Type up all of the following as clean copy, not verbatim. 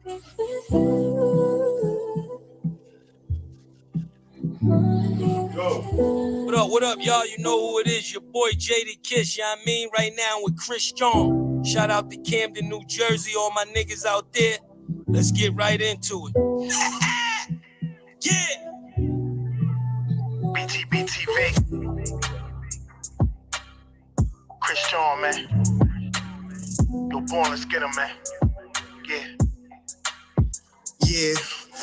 What up, y'all? You know who it is, your boy Jada Kiss, you know what I mean? Right now with Christian. Shout out to Camden, New Jersey, all my niggas out there. Let's get right into it. Yeah! Btbtv. Christian, man. Yo, born, let's get him, man. Yeah,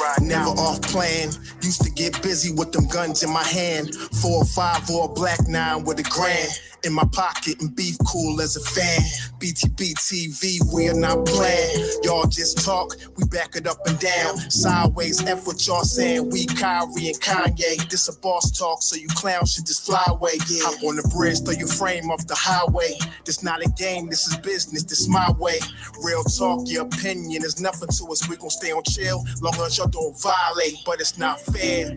right never now. Off plan. Used to get busy with them guns in my hand. 4 or 5 or a black 9 with a grand in my pocket and beef cool as a fan. Btbtv, we are not playing. Y'all just talk, we back it up and down. Sideways, F what y'all saying. We Kyrie and Kanye. This a boss talk, so you clowns should just fly away. Yeah. Hop on the bridge, throw your frame off the highway. This not a game, this is business, this my way. Real talk, your opinion is nothing to us. We gon' stay on chill, long as y'all don't violate. But it's not fair.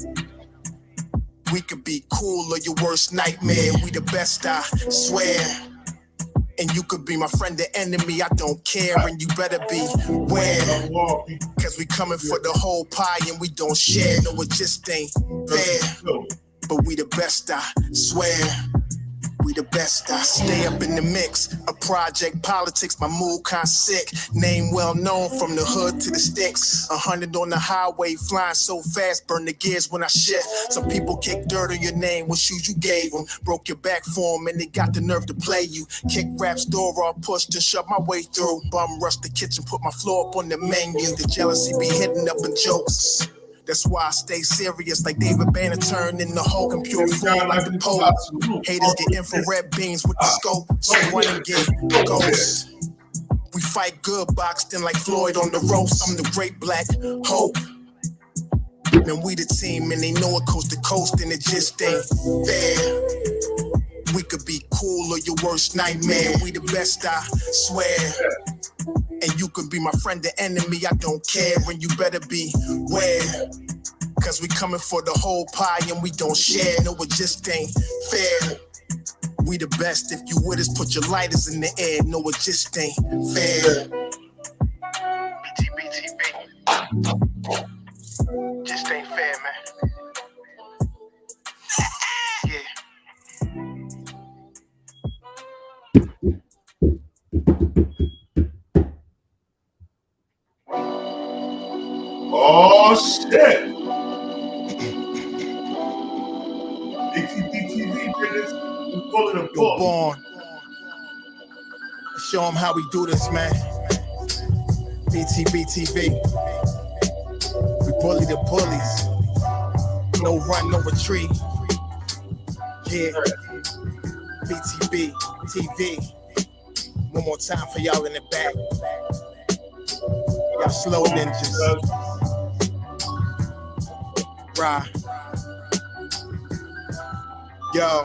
We could be cool or your worst nightmare. We the best, I swear. And you could be my friend or enemy, I don't care. And you better beware. Cause we coming for the whole pie and we don't share. No, it just ain't fair. But we the best, I swear. We the best, I stay up in the mix. A project politics, my mood kinda sick. Name well known from the hood to the sticks. 100 on the highway, flying so fast, burn the gears when I shift. Some people kick dirt on your name, what shoes you gave them. Broke your back for them and they got the nerve to play you. Kick rap's door off, pushed and shoved my way through. Bum rush the kitchen, put my floor up on the menu. The jealousy be hitting up in jokes. That's why I stay serious like David Banner turned in the whole computer form like the Pope. Haters get infrared beams with the scope, so one and get ghost. We fight good, boxed in like Floyd on the roast. I'm the great black hope. Man, we the team and they know it coast to coast and it just ain't fair. We could be cool or your worst nightmare. We the best, I swear. And you can be my friend or enemy, I don't care. And you better beware. Cause we coming for the whole pie and we don't share. No, it just ain't fair. We the best, if you with us, put your lighters in the air. No, it just ain't fair. Btbtv. Just ain't fair, man. Yeah. Oh shit! Btbtv, we're pulling a You're born. Show them how we do this, man. Btbtv. We bully the bullies. No run, no retreat. Yeah. Btbtv. One more time for y'all in the back. Y'all slow ninjas. Right. Yo,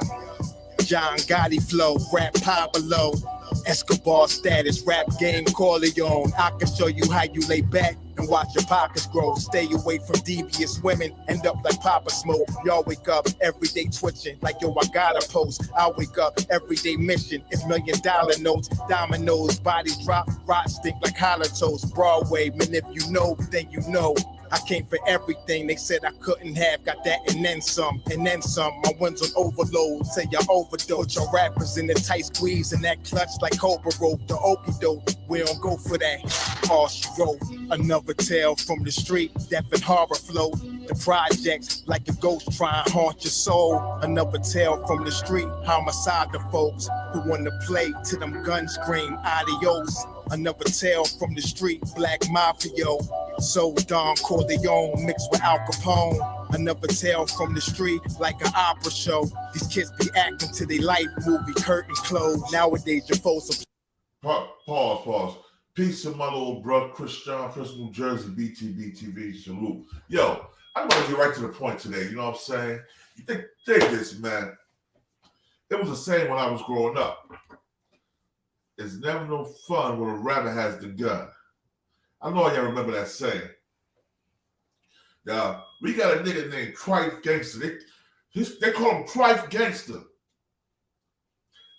John Gotti flow, rap Pablo, Escobar status, rap game Corleone. I can show you how you lay back and watch your pockets grow. Stay away from devious women, end up like Papa Smoke. Y'all wake up every day twitching like yo, I gotta post. I wake up every day mission. It's $1 million notes, dominoes, bodies drop, rot stink like hollow toast. Broadway, man, if you know, then you know. I came for everything they said I couldn't have. Got that and then some, and then some. My ones on overload, say y'all overdose. Your rappers in the tight squeeze and that clutch like Cobra rope. The okie doke, we don't go for that. All she wrote, another tale from the street. Death and horror flow. The projects like a ghost try and haunt your soul. Another tale from the street. Homicide the folks who wanna play to them guns scream adios. Another tale from the street, black mafia. So Don Corleone mixed with Al Capone. Another tale from the street, like an opera show. These kids be acting to their life movie, curtain closed. Nowadays, your folks are... Pause. Peace to my little brother, Christian, New Jersey, Btbtv, salute. Yo, I'm gonna get right to the point today, you know what I'm saying? You think this, man. It was a saying when I was growing up. It's never no fun when a rabbit has the gun. I know y'all remember that saying. Now, we got a nigga named Trife Gangsta. They call him Trife Gangsta.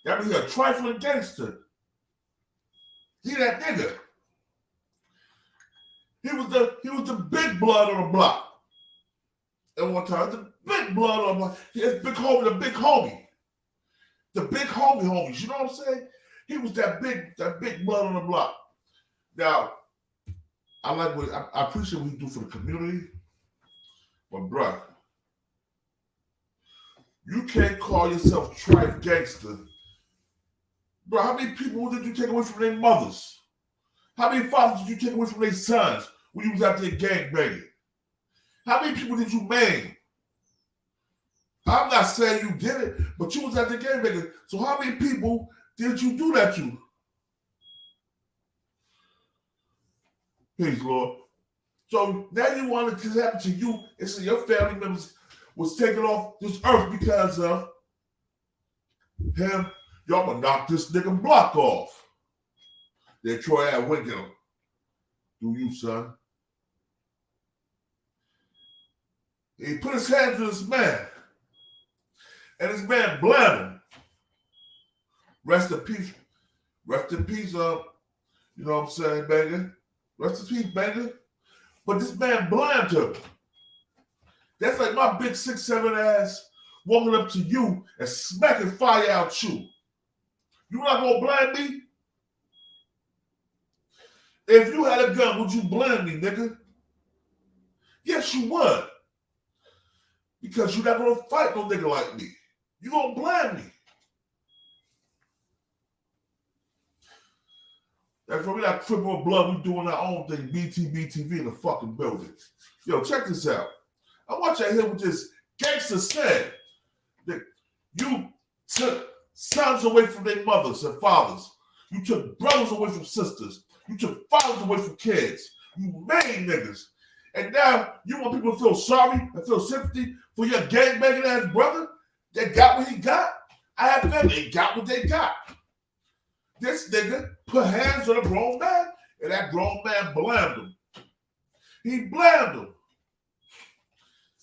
That means a trifling gangster. He that nigga. He blood on the block. At one time, the big blood on the block. It's big homie, the big homie. The big homies, you know what I'm saying? He was that big blood on the block. Now, I appreciate what he do for the community, but bruh, you can't call yourself Trife Gangsta. Bro, how many people did you take away from their mothers? How many fathers did you take away from their sons when you was out there gangbanging? How many people did you maim? I'm not saying you did it, but you was out there gangbanging. So how many people did you do that to? Please, Lord. So now you want it to happen to you and so your family members was taken off this earth because of him. Y'all gonna knock this nigga block off. Then Troy Ave went him. Do you, son? He put his hands on this man. And this man blamed him. Rest in peace. Rest in peace, you know what I'm saying, banger? Rest in peace, banger. But this man blamed him. That's like my big 6'7" ass walking up to you and smacking fire out you. You not gonna blame me? If you had a gun, would you blame me, nigga? Yes, you would. Because you're not gonna fight no nigga like me. You gonna blame me. That's why we not tripping on blood. We doing our own thing. Btbtv in the fucking building. Yo, check this out. I want you to hear what this gangster said. That you took sons away from their mothers and fathers. You took brothers away from sisters. You took fathers away from kids. You made niggas. And now you want people to feel sorry and feel sympathy for your gangbanging ass brother that got what he got? I have family. They got what they got. This nigga put hands on a grown man, and that grown man blamed him. He blamed him.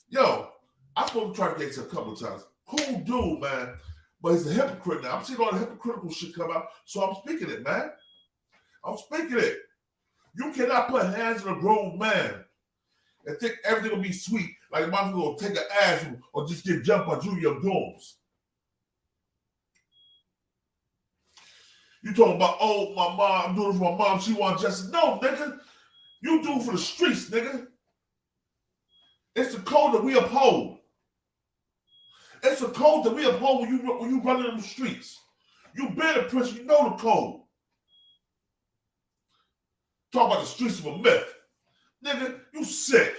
Yo, I spoke to Trife Gangsta a couple of times. Cool dude, man. But he's a hypocrite now. I'm seeing all the hypocritical shit come out, so I'm speaking it, man. I'm speaking it. You cannot put hands on a grown man and think everything will be sweet, like a motherfucker will take an ass or just get jumped by Junior Gomes. You talking about, oh, my mom, I'm doing it for my mom, she wants justice. No, nigga. You do it for the streets, nigga. It's the code that we uphold. It's the code that we uphold when you run in the streets. You been in prison, you know the code. Talk about the streets of a myth. Nigga, you sick.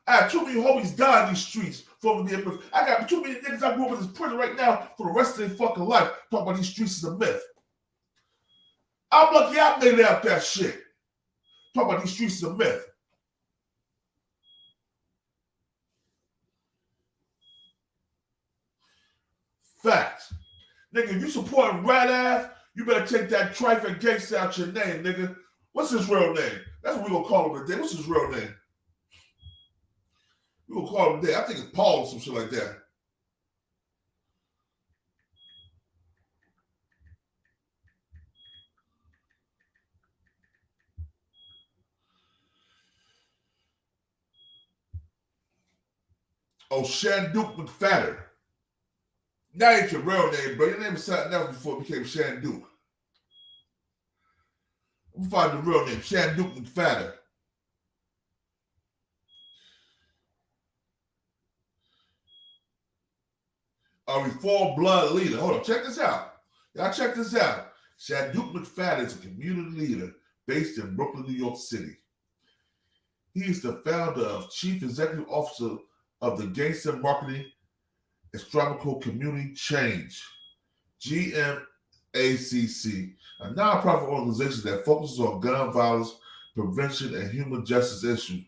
I had too many homies die in these streets for me to be in prison. I got too many niggas I grew up in this prison right now for the rest of their fucking life. Talk about these streets as a myth. I'm lucky I made it out that shit. Talk about these streets as a myth. Facts. Nigga, if you supporting Rat Ave, you better take that Trife Gangsta out your name, nigga. What's his real name? That's what we're going to call him today. What's his real name? We're going to call him today. I think it's Paul or some shit like that. Oh, Shanduke McFadder. That ain't your real name, bro. Your name was something else before it became Shanduke. I'm gonna find the real name, Shanduke McFadder. A reformed blood leader. Hold on, check this out. Y'all check this out. Shanduke McFadder is a community leader based in Brooklyn, New York City. He is the founder of Chief Executive Officer of the Gangsta Marketing Astronomical Community Change, GMACC, a nonprofit organization that focuses on gun violence prevention and human justice issues.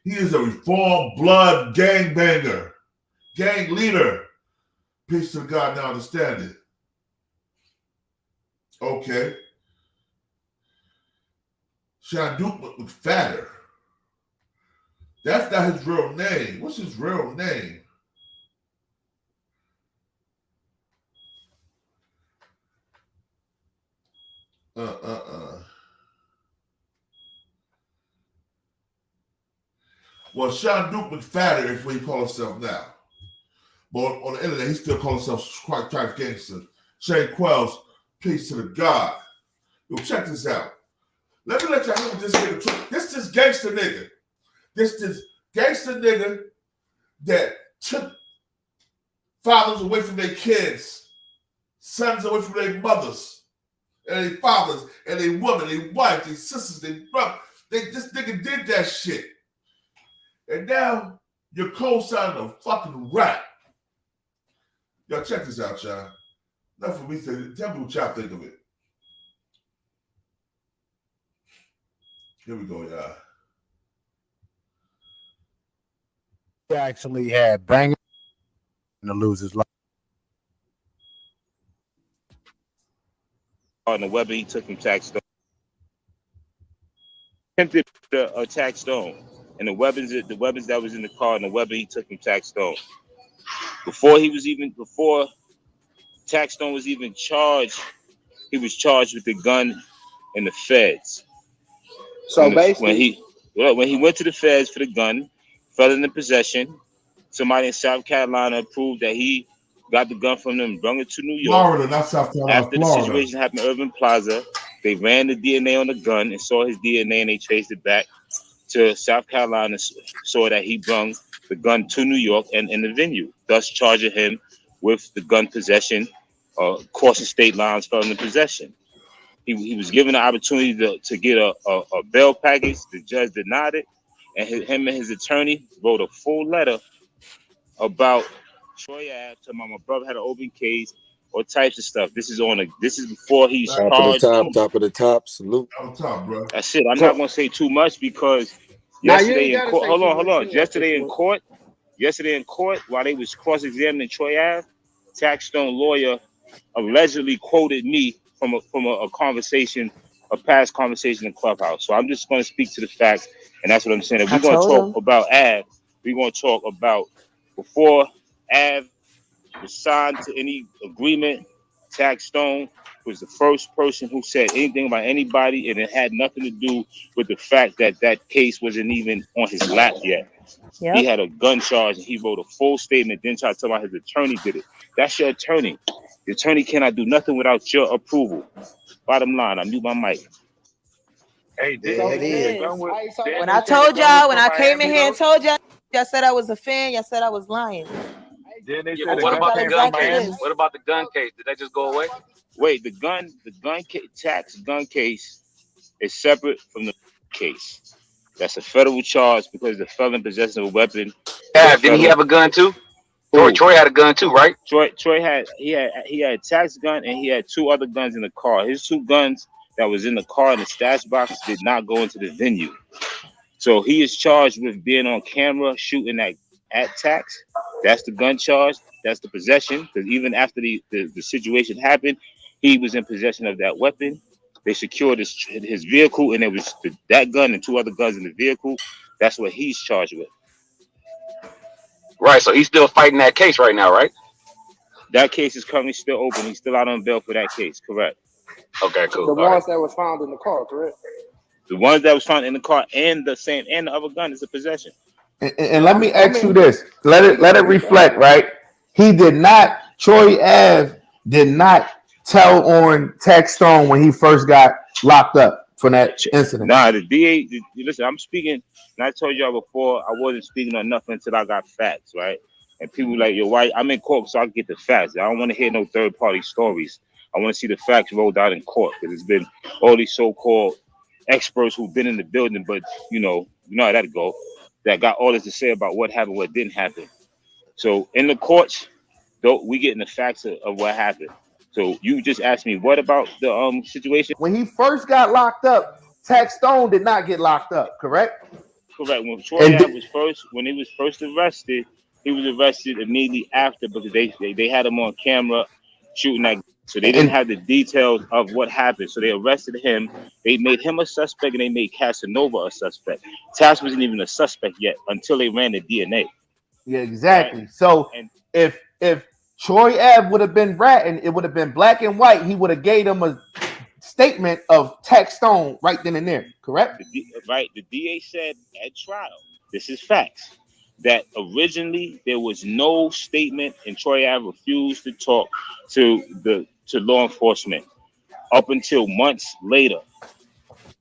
He is a reformed blood gangbanger, gang leader. Peace to God, now understand it. Okay. Shanduke McFadder. That's not his real name. What's his real name? Well, Sean Duke McFadden is what he calls himself now. But on the internet, he still calls himself Trife Gangsta. Shane Quells, peace to the God. Yo, check this out. Let me let y'all know what this nigga. This gangster nigga. This gangster nigga that took fathers away from their kids, sons away from their mothers, and their fathers, and their women, their wife, their sisters, their brother. This nigga did that shit. And now you're co-signing a fucking rap. Y'all check this out, y'all. Enough for me to tell me what y'all think of it. Here we go, y'all. He actually had banging to lose his life. On the weapon he took from Taxstone. Attempted to Taxstone. And the weapons that was in the car and the weapon he took from Taxstone. Before Taxstone was even charged, he was charged with the gun and the feds. So basically, when he went to the feds for the gun, fell into possession. Somebody in South Carolina proved that he got the gun from them, brought it to New York. Florida, not South Carolina. After the situation happened in Urban Plaza, they ran the DNA on the gun and saw his DNA, and they traced it back to South Carolina, saw that he brought the gun to New York and in the venue, thus charging him with the gun possession, crossing state lines, fell into possession. He was given the opportunity to get a bail package. The judge denied it, and him and his attorney wrote a full letter about Troy Ave, talking about my brother had an open case, all types of stuff. This is before he's charged. Top of the top, salute. On top, bro. That's it. I'm not gonna say too much because yesterday in court. Hold on. Yesterday in court, while they was cross-examining Troy Ave, Taxstone lawyer allegedly quoted me from a conversation, a past conversation in Clubhouse. So I'm just going to speak to the facts, and that's what I'm saying. If we're going to talk about Ave, we're going to talk about before Ave was signed to any agreement. Taxstone was the first person who said anything about anybody, and it had nothing to do with the fact that that case wasn't even on his lap yet. Yep. He had a gun charge, and he wrote a full statement, then tried to tell about his attorney did it. That's your attorney. The attorney cannot do nothing without your approval. Bottom line, I mute my mic. Hey, when I told y'all, when I came in here and told y'all, y'all said I was a fan, y'all said I was lying. Yeah, what about the gun case? What about the gun case? Did that just go away? Wait, the gun case is separate from the case. That's a federal charge because the felon possession of a weapon. Yeah, didn't he have a gun too? Troy had a gun too, right? Troy had a tax gun, and he had two other guns in the car. His two guns that was in the car in the stash box did not go into the venue. So he is charged with being on camera shooting at Tax. That's the gun charge. That's the possession. Because even after the situation happened, he was in possession of that weapon. They secured his vehicle, and it was that gun and two other guns in the vehicle. That's what he's charged with. Right, so he's still fighting that case right now, right? That case is currently still open. He's still out on bail for that case, correct? Okay, cool. The ones that was found in the car, correct? The ones that was found in the car and the other gun is a possession. And let me ask you this. Let it reflect, right? Troy Ave did not tell on Taxstone when he first got locked up for that incident. Nah, the DA, listen, I'm speaking, and I told y'all before, I wasn't speaking on nothing until I got facts, right? And people like, yo, why? I'm in court, so I get the facts. I don't want to hear no third-party stories. I want to see the facts rolled out in court, because it's been all these so-called experts who've been in the building, but you know how that go, that got all this to say about what happened, what didn't happen. So in the courts, though, we getting the facts of what happened. So you just asked me, what about the situation? When he first got locked up, Taxstone did not get locked up, correct? Correct. When Troy Ave when he was first arrested, he was arrested immediately after because they had him on camera shooting that. So they didn't have the details of what happened. So they arrested him. They made him a suspect, and they made Casanova a suspect. Tax wasn't even a suspect yet until they ran the DNA. Yeah, exactly. Right? So if Troy Ave would have been ratting, it would have been black and white. He would have gave him a statement of Taxstone right then and there, correct? The DA said at trial This is facts. That originally there was no statement, and Troy Ave refused to talk to law enforcement up until months later.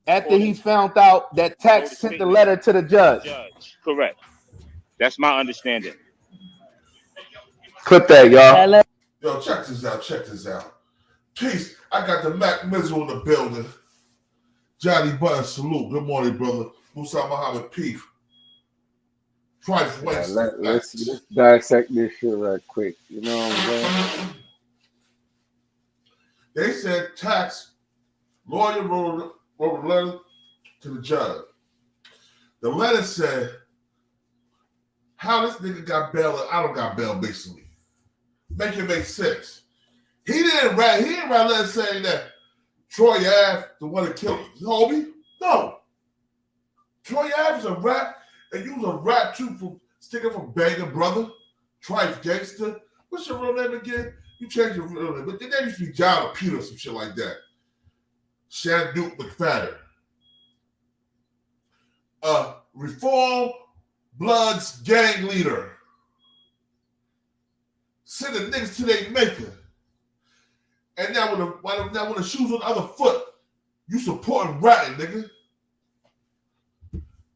After he found out that Tax sent the letter to the judge. Correct. That's my understanding. Clip that, y'all. Yo, check this out. Check this out. Peace. I got the Mac Mizzle in the building. Johnny Button, salute. Good morning, brother. Musa Muhammad Peef. Trife Gangsta. Let's dissect this shit right quick. You know what I'm saying? They said Tax lawyer wrote a letter to the judge. The letter said, how this nigga got bail and I don't got bail, basically. Make it make sense. He didn't write a letter saying that Troy Ave, the one that killed Homie. No. Troy Ave is a rat, and you was a rat too for sticking from Banger Brother, Trife Gangsta. What's your real name again? You changed your real name, but the name used to be John or Peter or some shit like that. Shanduke McFadden. Reform Bloods gang leader. Send the niggas to their maker. And now when the shoes on the other foot, you supporting ratting, nigga.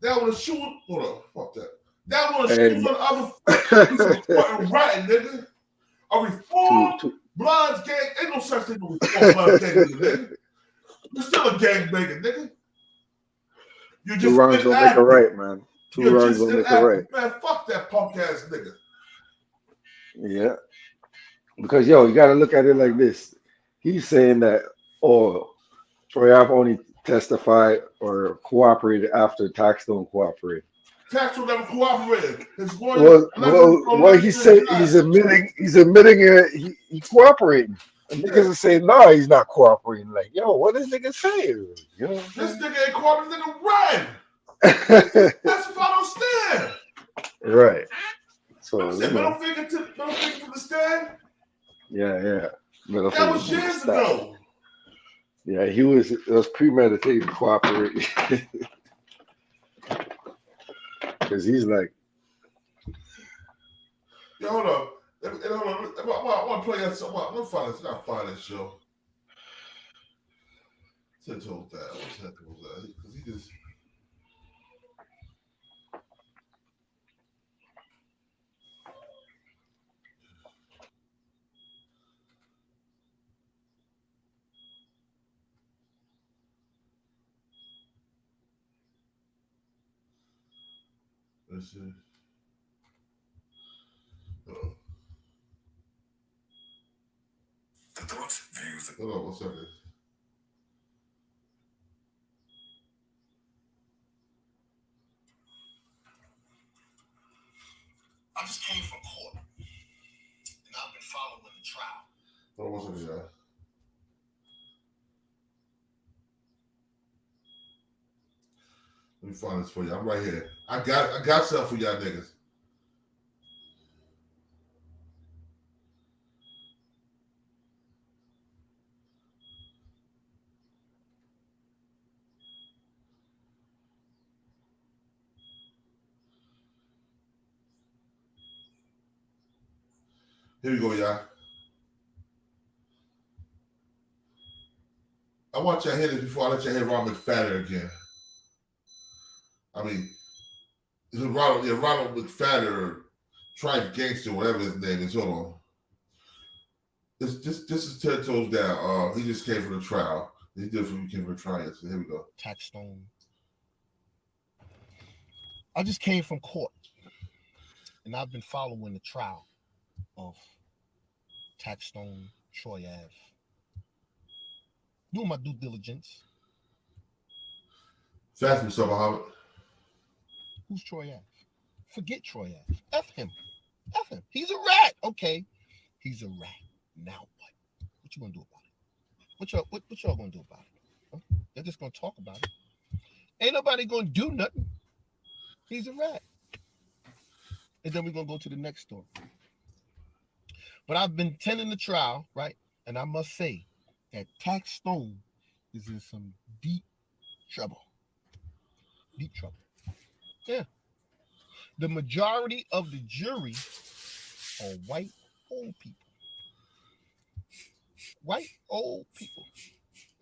Now when the shoes, hold on, fuck that. Now when the shoes on the other foot, you supporting ratting, nigga. A reformed Bloods gang, ain't no such thing as reformed Bloods gang leader, nigga. You're still a gang banger, nigga. You just 2 wrongs don't make a right, man. 2 wrongs don't make a right. Man, fuck that punk ass nigga. Yeah. Because, yo, you got to look at it like this. He's saying that, Troy Ave only testified or cooperated after Taxstone cooperated. Taxstone never cooperated. His lawyer, well, he said he's admitting he cooperating. And niggas are saying, no, he's not cooperating. Like, yo, what is nigga saying? You know this nigga ain't cooperating, nigga run. That's if I don't stand. Right. So, middle finger to the stand. Yeah. That was years ago. Yeah, it was premeditated cooperating. Because he's like, yo, hold on. I want to play that song. I'm going to find this show. What's that? Because he just. Let's see. The thoughts, views. Hold on, one second. I just came from court, and I've been following the trial. Hold on, one second, y'all. Let me find this for you. I'm right here. I got something for y'all niggas. Here we go, y'all. I want y'all to hear this before I let y'all hear Ron McFadden again. I mean, it's Ronald McFadden or Trife Gangsta, whatever his name is. Hold on. This is 10 toes down. He just came from the trial. He came from the trial. So here we go. Taxstone. I just came from court, and I've been following the trial of Taxstone, Troy Ave. Doing my due diligence. Fast me, Mr. Muhammad. Who's Troy Ave? Forget Troy Ave. F him. He's a rat. Okay. He's a rat. Now what? What you gonna do about it? What y'all gonna do about it? Huh? They're just gonna talk about it. Ain't nobody gonna do nothing. He's a rat. And then we're gonna go to the next story. But I've been tending the trial, right? And I must say that Taxstone is in some deep trouble. Deep trouble. Yeah. The majority of the jury are white old people. White old people.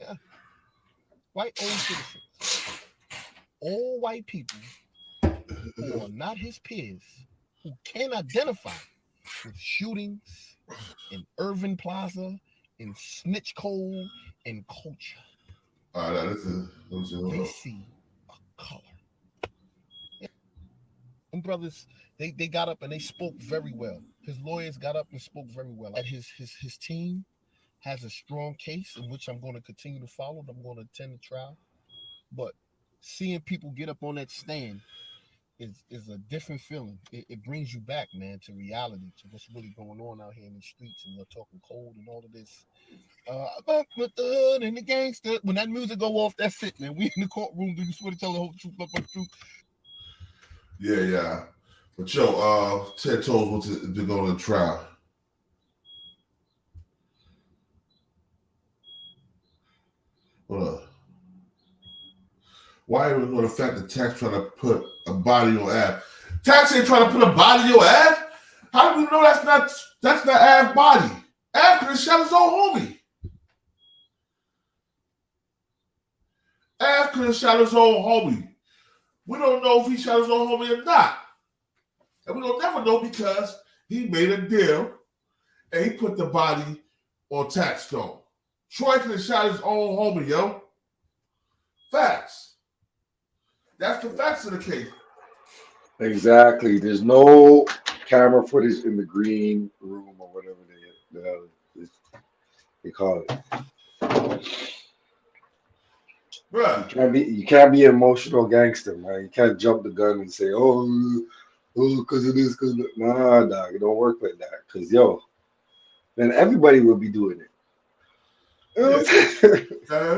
Yeah. White old citizens. All white people who are not his peers, who can identify with shootings in Irving Plaza, in Snitch Code, in culture. All right, They see a color. Yeah. And brothers, they got up and they spoke very well. His lawyers got up and spoke very well. And his team has a strong case in which I'm going to continue to follow. I'm going to attend the trial. But seeing people get up on that stand is a different feeling. It brings you back, man, to reality, to what's really going on out here in the streets, and you're talking cold and all of this. About the hood and the gangster. When that music go off, that's it, man. We in the courtroom. Do you swear to tell the whole truth, but the truth? Yeah. But yo, Ted told us to go to the trial. Hold up. Why even know the fact that Tax trying to put a body on Av? Tax ain't trying to put a body on Av. How do we know that's not Av's body? Av could have shot his own homie. Av could have shot his own homie. We don't know if he shot his own homie or not. And we don't never know because he made a deal and he put the body on Taxstone. Troy could have shot his own homie, yo. Facts. That's the facts of the case. Exactly. There's no camera footage in the green room or whatever they call it. Bruh. You can't be an emotional gangster, man. You can't jump the gun and say, oh, because of this, because nah, dog, it don't work like that. Because then everybody will be doing it. This is it. I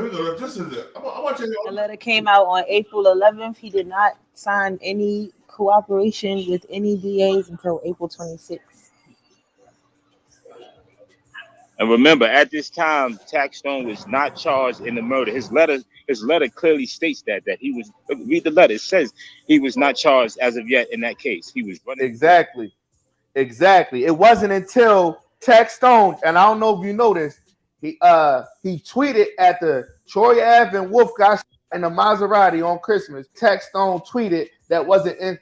want you to The letter came out on April 11th. He did not sign any cooperation with any DAs until April 26th. And remember, at this time, Taxstone was not charged in the murder. His letter clearly states that he was. Read the letter. It says he was not charged as of yet in that case. He was running. Exactly. It wasn't until Taxstone, and I don't know if you noticed, he tweeted at the Troy Ave and Wolf got in the Maserati on Christmas. Taxstone tweeted that wasn't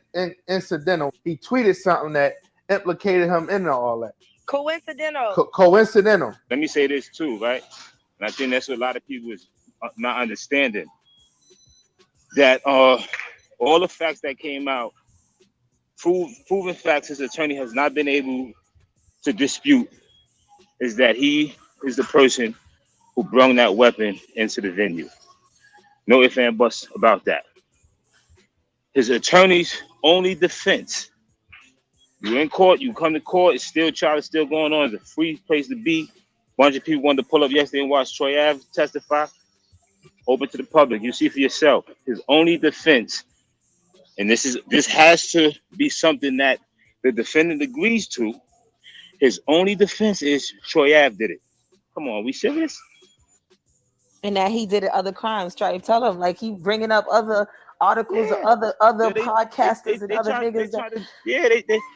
incidental. He tweeted something that implicated him in all that. Coincidental. Let me say this too, right? And I think that's what a lot of people is not understanding. That all the facts that came out, proven facts his attorney has not been able to dispute, is that he is the person who brought that weapon into the venue. No ifs and buts about that. His attorney's only defense. You're in court, you come to court, it's still trial, it's still going on. It's a free place to be. A bunch of people wanted to pull up yesterday and watch Troy Ave testify. Open to the public. You see for yourself. His only defense, and this has to be something that the defendant agrees to. His only defense is Troy Ave did it. Come on, we serious? And that he did other crimes. Try to tell him, like, he bringing up other articles or other podcasters and other niggas.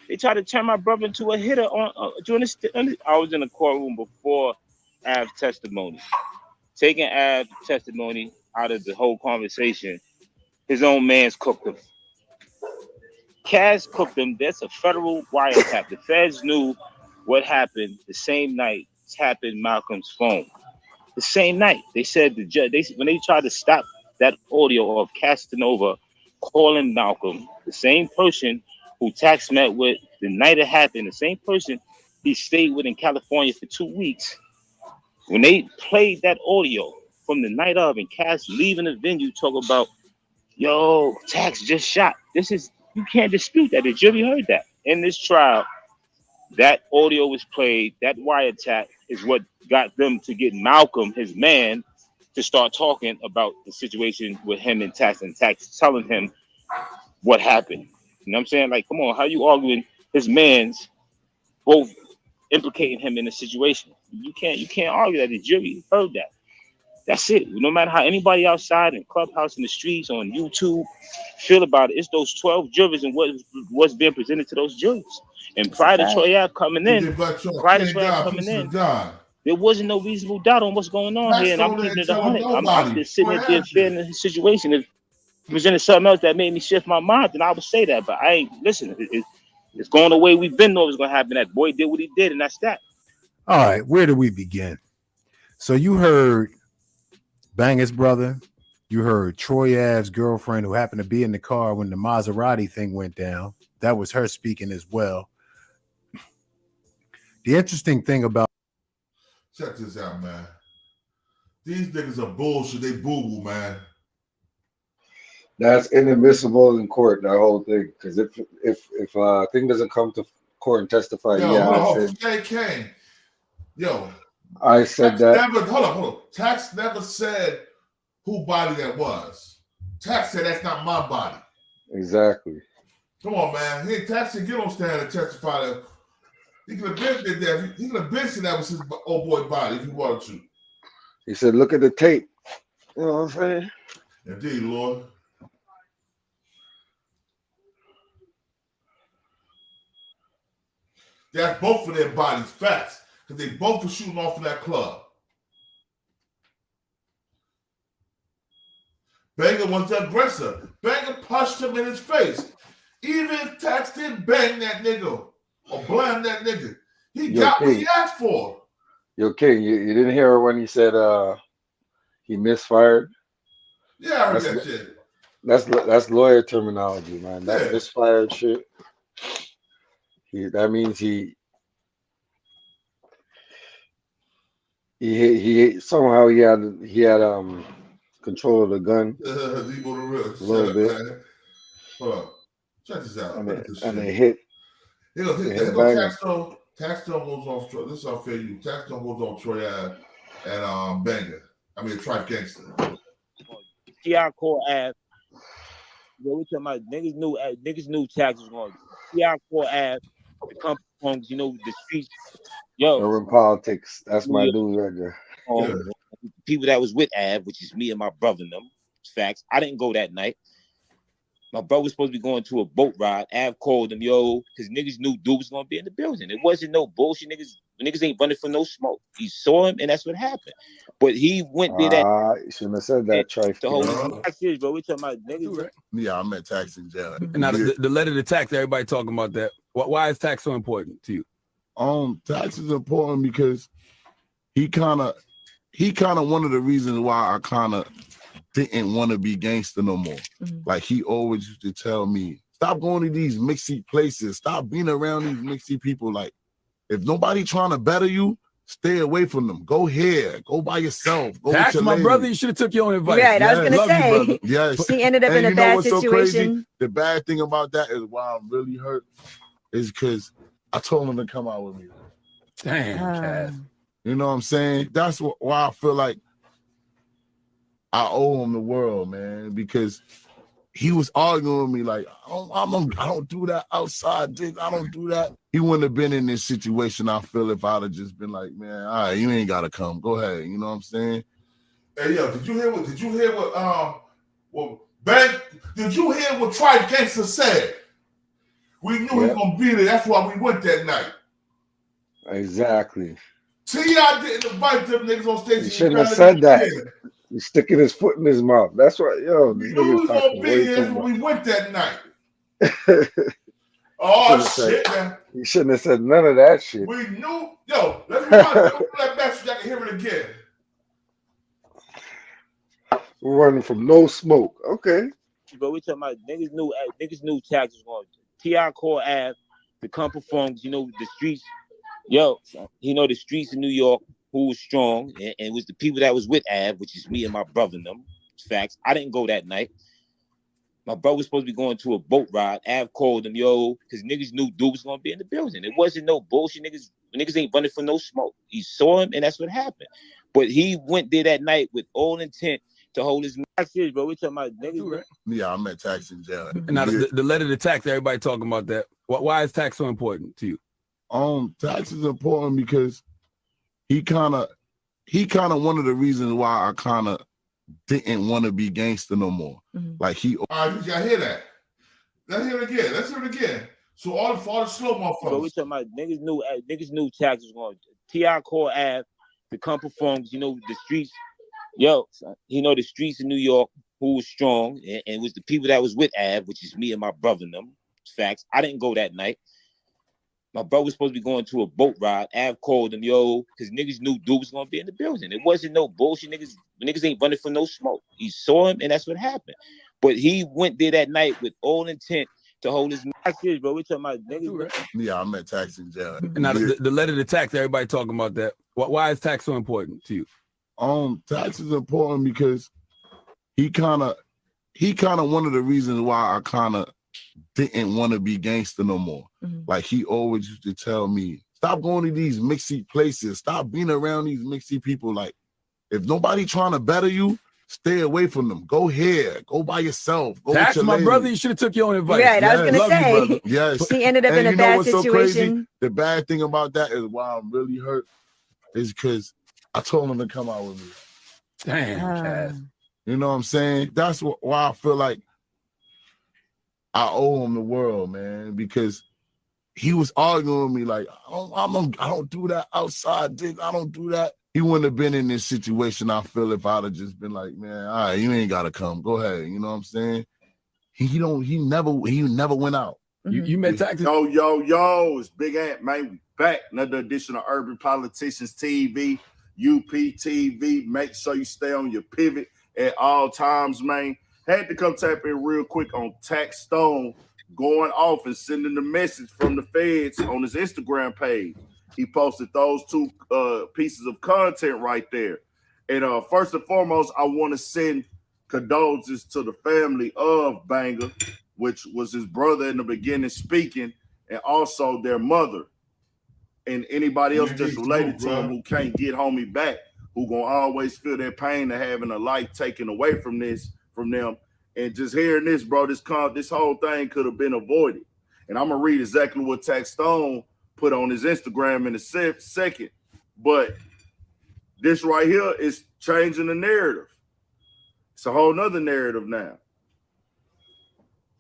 They try to turn my brother into a hitter on during this. I was in the courtroom before Av's testimony, taking Av's testimony out of the whole conversation. His own man's cooked him. Cass cooked him. That's a federal wiretap. The feds knew what happened the same night tapping Malcolm's phone. The same night, they said the judge. When they tried to stop that audio of Casanova calling Malcolm, the same person who Tax met with the night it happened, the same person he stayed with in California for 2 weeks. When they played that audio from the night of and Cass leaving the venue, talk about, yo, Tax just shot. You can't dispute that. The jury heard that. In this trial, that audio was played. That wiretap is what got them to get Malcolm, his man, to start talking about the situation with him and Tax telling him what happened. You know what I'm saying? Like, come on, how you arguing his man's both implicating him in the situation? You can't argue that. The jury heard that. That's it. No matter how anybody outside in Clubhouse, in the streets, on YouTube feel about it, it's those 12 jurors and what's being presented to those jurors. And prior to Troy Ave coming in, there wasn't no reasonable doubt on what's going on here. And I'm keeping it 100. I'm just sitting there being fair in the situation. If it presented something else that made me shift my mind, then I would say that. But I ain't, listen, it's going the way we've been knowing it's going to happen. That boy did what he did, and that's that. All right, where do we begin? So you heard Banger's brother. You heard Troy Ave's girlfriend, who happened to be in the car when the Maserati thing went down. That was her speaking as well. The interesting thing about... Check this out, man. These niggas are bullshit. They boo-boo, man. That's inadmissible in court, that whole thing. Because if thing doesn't come to court and testify, I said that. Hold on. Tax never said who body that was. Tax said that's not my body. Exactly. Come on, man. Hey, Tax didn't get on stand and testify that. He could have been there. He could have been said that was his old boy body if he wanted to. He said, look at the tape. You know what I'm saying? Indeed, Lord. That's both of their bodies, facts. Because they both were shooting off in that club. Banger was the aggressor. Banger punched him in his face. Even if Tax didn't bang that nigga or blam that nigga, he got what he asked for. Yo, King, you didn't hear when he said he misfired? Yeah, I heard that shit. That's lawyer terminology, man. That misfired shit. That means he somehow he had control of the gun a little bit. Man. Hold on, check this out. And they hit. Taxstone goes off. This is how fair you. Taxstone goes on Troy Ave and Banger. I mean, Trife Gangsta. T.I. Core Ave. We talking about niggas knew Tax was going. T.I. Core Ave. The company homes, the streets. Yo, urban politics. That's my dude right there. People that was with Av, which is me and my brother and them. Facts. I didn't go that night. My brother was supposed to be going to a boat ride. Av called him, because niggas knew dude was gonna be in the building. It wasn't no bullshit. Niggas ain't running for no smoke. He saw him, and that's what happened. But he went there that. You shouldn't have said that, Trife. The whole serious, bro. We talking about niggas. Right? Yeah, I'm at Tax in jail. Now the letter to Tax, everybody talking about that. Why is Tax so important to you? Tax is important because he kind of one of the reasons why I kind of didn't want to be gangster no more. Like he always used to tell me, stop going to these mixy places, stop being around these mixy people. Like if nobody trying to better you, stay away from them. Go here, go by yourself. Go Tax, my brother, you should have took your own advice. Right, I was gonna say. Yes, he ended up in a bad situation. So the bad thing about that is why I'm really hurt is because I told him to come out with me. Damn, Cass. You know what I'm saying? That's why I feel like I owe him the world, man, because he was arguing with me like, I don't do that outside, dick. I don't do that. He wouldn't have been in this situation, I feel, if I'd have just been like, man, all right, you ain't gotta come. Go ahead. You know what I'm saying? Hey, yo, did you hear what Trife Gangsta said? We knew he was gonna be there. That's why we went that night. Exactly. T.I. didn't invite them niggas on stage. He shouldn't have said that. He's sticking his foot in his mouth. That's right, yo. We knew he was gonna be here when we went that night. Oh shit, man. He shouldn't have said none of that shit. We knew. Yo, let's run that back so I can hear it again. We're running from no smoke. Okay. But we talking about niggas knew Tax was going. T.I. Core Ave, the company phones, the streets. Yo, the streets in New York, who was strong, and it was the people that was with Av, which is me and my brother and them. Facts. I didn't go that night. My brother was supposed to be going to a boat ride. Av called him, because niggas knew dude was gonna be in the building. It wasn't no bullshit. Niggas ain't running for no smoke. He saw him, and that's what happened. But he went there that night with all intent to hold his mouth. Serious, bro. We talking about niggas. Right? Yeah, I'm at Tax in jail. Now the letter to Tax, everybody talking about that. Why is Tax so important to you? Tax is important because he kind of one of the reasons why I kind of didn't want to be gangster no more. Like he. All right, did y'all hear that? Let's hear it again. Let's hear it again. So all the slow motherfuckers. So we talking about niggas knew Tax was going. T.I. called Ave to come perform. You know the streets. Yo, you know the streets in New York who was strong, and it was the people that was with Ave, which is me and my brother and them. Facts. I didn't go that night. My brother was supposed to be going to a boat ride. Av called him, yo, because niggas knew dude was gonna be in the building. It wasn't no bullshit. Niggas ain't running from no smoke. He saw him, and that's what happened. But he went there that night with all intent to hold his mouth. Bro, we talking about niggas. Right? Yeah, I met Tax in jail. Now the letter to Tax, everybody talking about that. Why is Tax so important to you? Tax is important because he kind of one of the reasons why I kind of didn't want to be gangster no more. Like he always used to tell me, stop going to these mixy places, stop being around these mixy people. Like if nobody trying to better you, stay away from them. Go here, go by yourself. Go Tax, my brother, you should have took your own advice. Right, I was gonna say. Yes, he ended up in a bad situation. So crazy? The bad thing about that is why I'm really hurt is because I told him to come out with me. Damn, you know what I'm saying? That's why I feel like I owe him the world, man, because he was arguing with me like, I don't do that outside, dick. I don't do that. He wouldn't have been in this situation, I feel, if I'd have just been like, man, all right, you ain't gotta come. Go ahead. You know what I'm saying? He never went out. You met Tax. Yo, it's Big Ant, man. We back. Another edition of Urban Politicians TV, UPTV. Make sure you stay on your pivot at all times, man. Had to come tap in real quick on Taxstone going off and sending the message from the feds on his Instagram page. He posted those two pieces of content right there. And first and foremost, I want to send condolences to the family of Banger, which was his brother in the beginning speaking, and also their mother. And anybody else that's related to him who can't get homie back, who gonna always feel that pain of having a life taken away from them. And just hearing this, bro, this whole thing could have been avoided. And I'm gonna read exactly what Taxstone put on his Instagram in a second. But this right here is changing the narrative. It's a whole nother narrative now.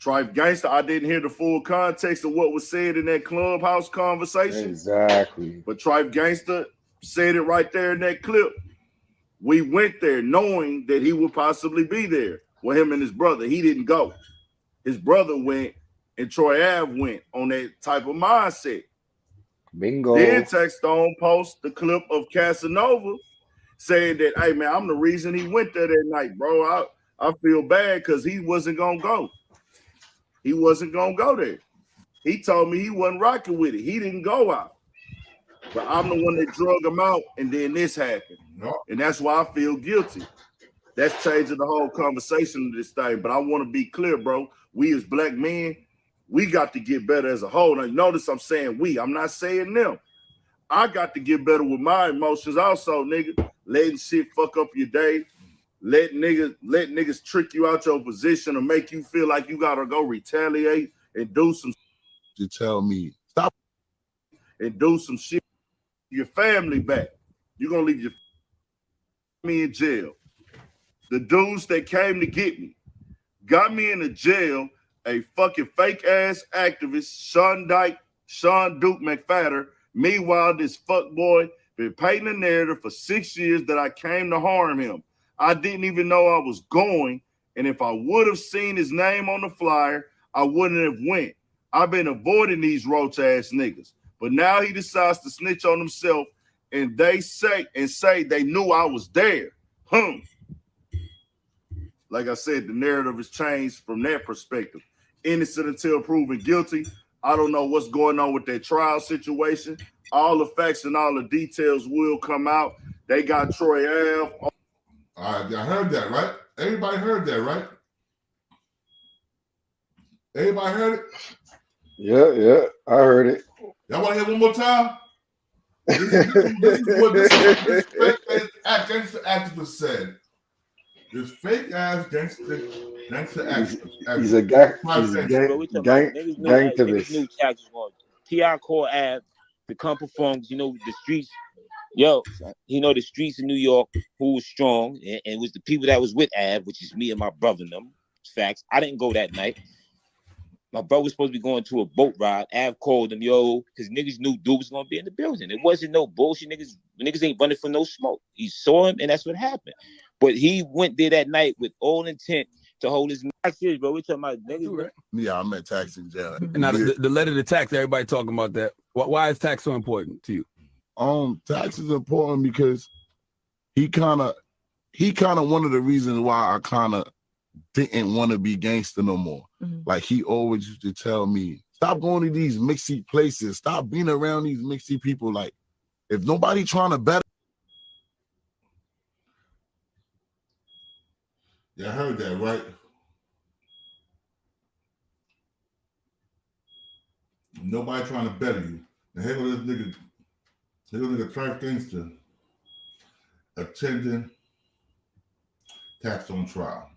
Trife Gangsta, I didn't hear the full context of what was said in that clubhouse conversation. Exactly. But Trife Gangsta said it right there in that clip. We went there knowing that he would possibly be there with him and his brother. He didn't go. His brother went, and Troy Ave went on that type of mindset. Bingo. Then Taxstone post the clip of Casanova saying that, hey, man, I'm the reason he went there that night, bro. I feel bad because he wasn't going to go. He wasn't going to go there. He told me he wasn't rocking with it. He didn't go out. But I'm the one that drug him out, and then this happened. And that's why I feel guilty. That's changing the whole conversation of this thing. But I want to be clear, bro. We as black men, we got to get better as a whole. Now, notice I'm saying we. I'm not saying them. I got to get better with my emotions also, nigga. Letting shit fuck up your day. Let niggas trick you out your position or make you feel like you got to go retaliate and do some to tell me, stop. And do some shit. Your family back. You're going to leave your family in jail. The dudes that came to get me got me in the jail. A fucking fake ass activist, Sean Duke McFadder. Meanwhile, this fuck boy been painting a narrative for 6 years that I came to harm him. I didn't even know I was going, and if I would have seen his name on the flyer, I wouldn't have went. I've been avoiding these roach ass niggas, but now he decides to snitch on himself, and they say they knew I was there. Like I said, the narrative has changed from that perspective. Innocent until proven guilty. I don't know what's going on with that trial situation. All the facts and all the details will come out. They got Troy Ave. All right, I heard that, right? Everybody heard that, right? Everybody heard it? Yeah, I heard it. Y'all want to hear one more time? This is what this fake gangster activist said. This fake ass gangster activist. He's a gangtivist. T.I. called Ave to come perform. You know, the streets. Yo, he know the streets of New York who was strong, and it was the people that was with Av, which is me and my brother and them. Facts. I didn't go that night. My brother was supposed to be going to a boat ride. Av called him, yo, because niggas knew dude was gonna be in the building. It wasn't no bullshit. Niggas ain't running for no smoke. He saw him, and that's what happened. But he went there that night with all intent to hold his mouth. Serious, bro. We talking about niggas, right? Yeah, I'm at tax in jail. Now the letter to tax, everybody talking about that. Why is tax so important to you? Tax is important because he kind of one of the reasons why I kind of didn't want to be gangster no more. Like he always used to tell me, stop going to these mixy places, stop being around these mixy people. Like if nobody trying to better. Yeah, I heard that, right? Nobody trying to better you. And here goes this nigga Trife Gangsta attending Taxstone trial.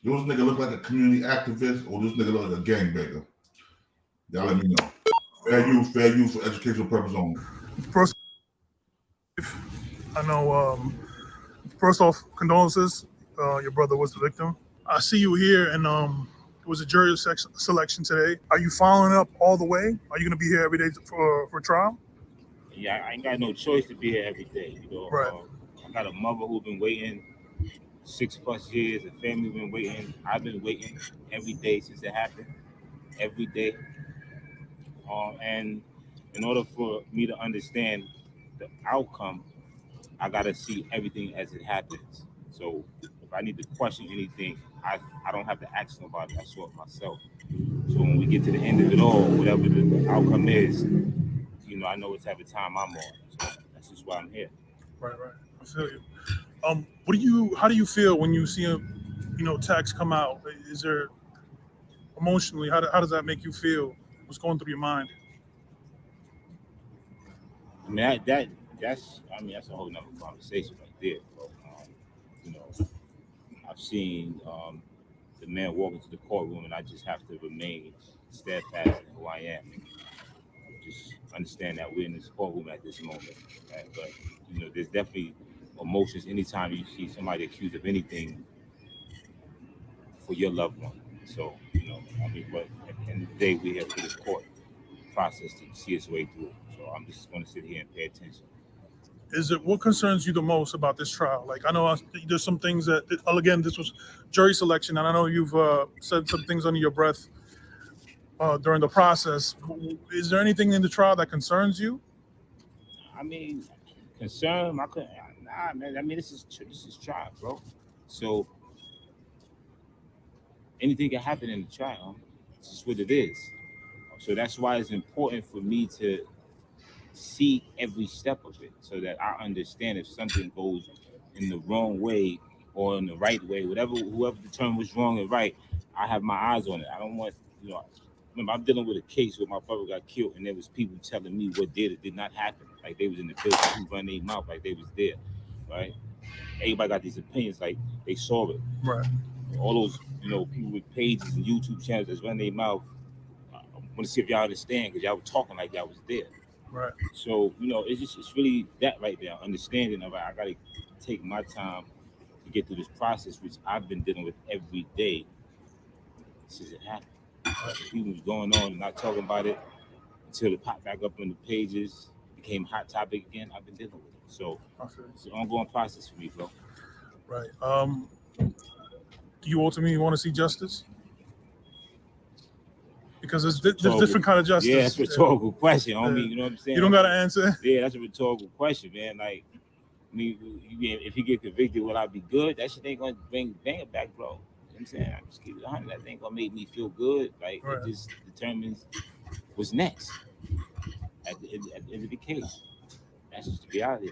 Does this nigga look like a community activist or this nigga look like a gangbanger? Y'all let me know. Fair use for educational purpose only. First, I know, first off, condolences. Your brother was the victim. I see you here, and it was a jury selection today. Are you following up all the way? Are you going to be here every day for trial? Yeah, I ain't got no choice to be here every day. You know, right. I got a mother who's been waiting 6+ years. A family been waiting. I've been waiting every day since it happened. Every day. And in order for me to understand the outcome, I gotta see everything as it happens. So if I need to question anything, I don't have to ask nobody. I saw it myself. So when we get to the end of it all, whatever the outcome is, you know, I know what type of time I'm on. So that's just why I'm here. Right. I feel you. How do you feel when you see Tax come out? Is there emotionally, how does that make you feel? What's going through your mind? I mean, that's a whole nother conversation right there. But, you know, I've seen the man walk into the courtroom, and I just have to remain steadfast in who I am. Just understand that we're in this courtroom at this moment. Right? But you know, there's definitely emotions anytime you see somebody accused of anything for your loved one. So, you know, I mean, but at the end of the day, we're here for this court process to see its way through. So I'm just going to sit here and pay attention. What concerns you the most about this trial? Like, I know there's some things that, again, this was jury selection, and I know you've said some things under your breath during the process. Is there anything in the trial that concerns you? I mean, concern? Nah, man. I mean, this is trial, bro. So anything can happen in the trial. It's just what it is. So that's why it's important for me to see every step of it, so that I understand if something goes in the wrong way or in the right way, whoever determines what's wrong and right, I have my eyes on it. I don't want, you know. Remember, I'm dealing with a case where my brother got killed, and there was people telling me what did not happen. Like they was in the building, who run their mouth like they was there, right? Everybody got these opinions, like they saw it. Right. All those, you know, people with pages and YouTube channels that's run their mouth. I want to see if y'all understand, because y'all were talking like y'all was there. Right. So, you know, it's really that right there, understanding of I gotta take my time to get through this process, which I've been dealing with every day since it happened. People was going on and not talking about it until it popped back up on the pages, became hot topic again. I've been dealing with it. So it's an ongoing process for me, bro. Right. Do you ultimately want to see justice? Because there's different kind of justice. Yeah, that's a rhetorical question, homie. You know what I'm saying? You don't got to answer. Yeah, that's a rhetorical question, man. Like, I mean, if he get convicted, will I be good? That shit ain't gonna bring it back, bro. You know what I'm saying? I just keep it 100. That ain't gonna make me feel good. Like, It just determines what's next at the end of the case. That's just the reality.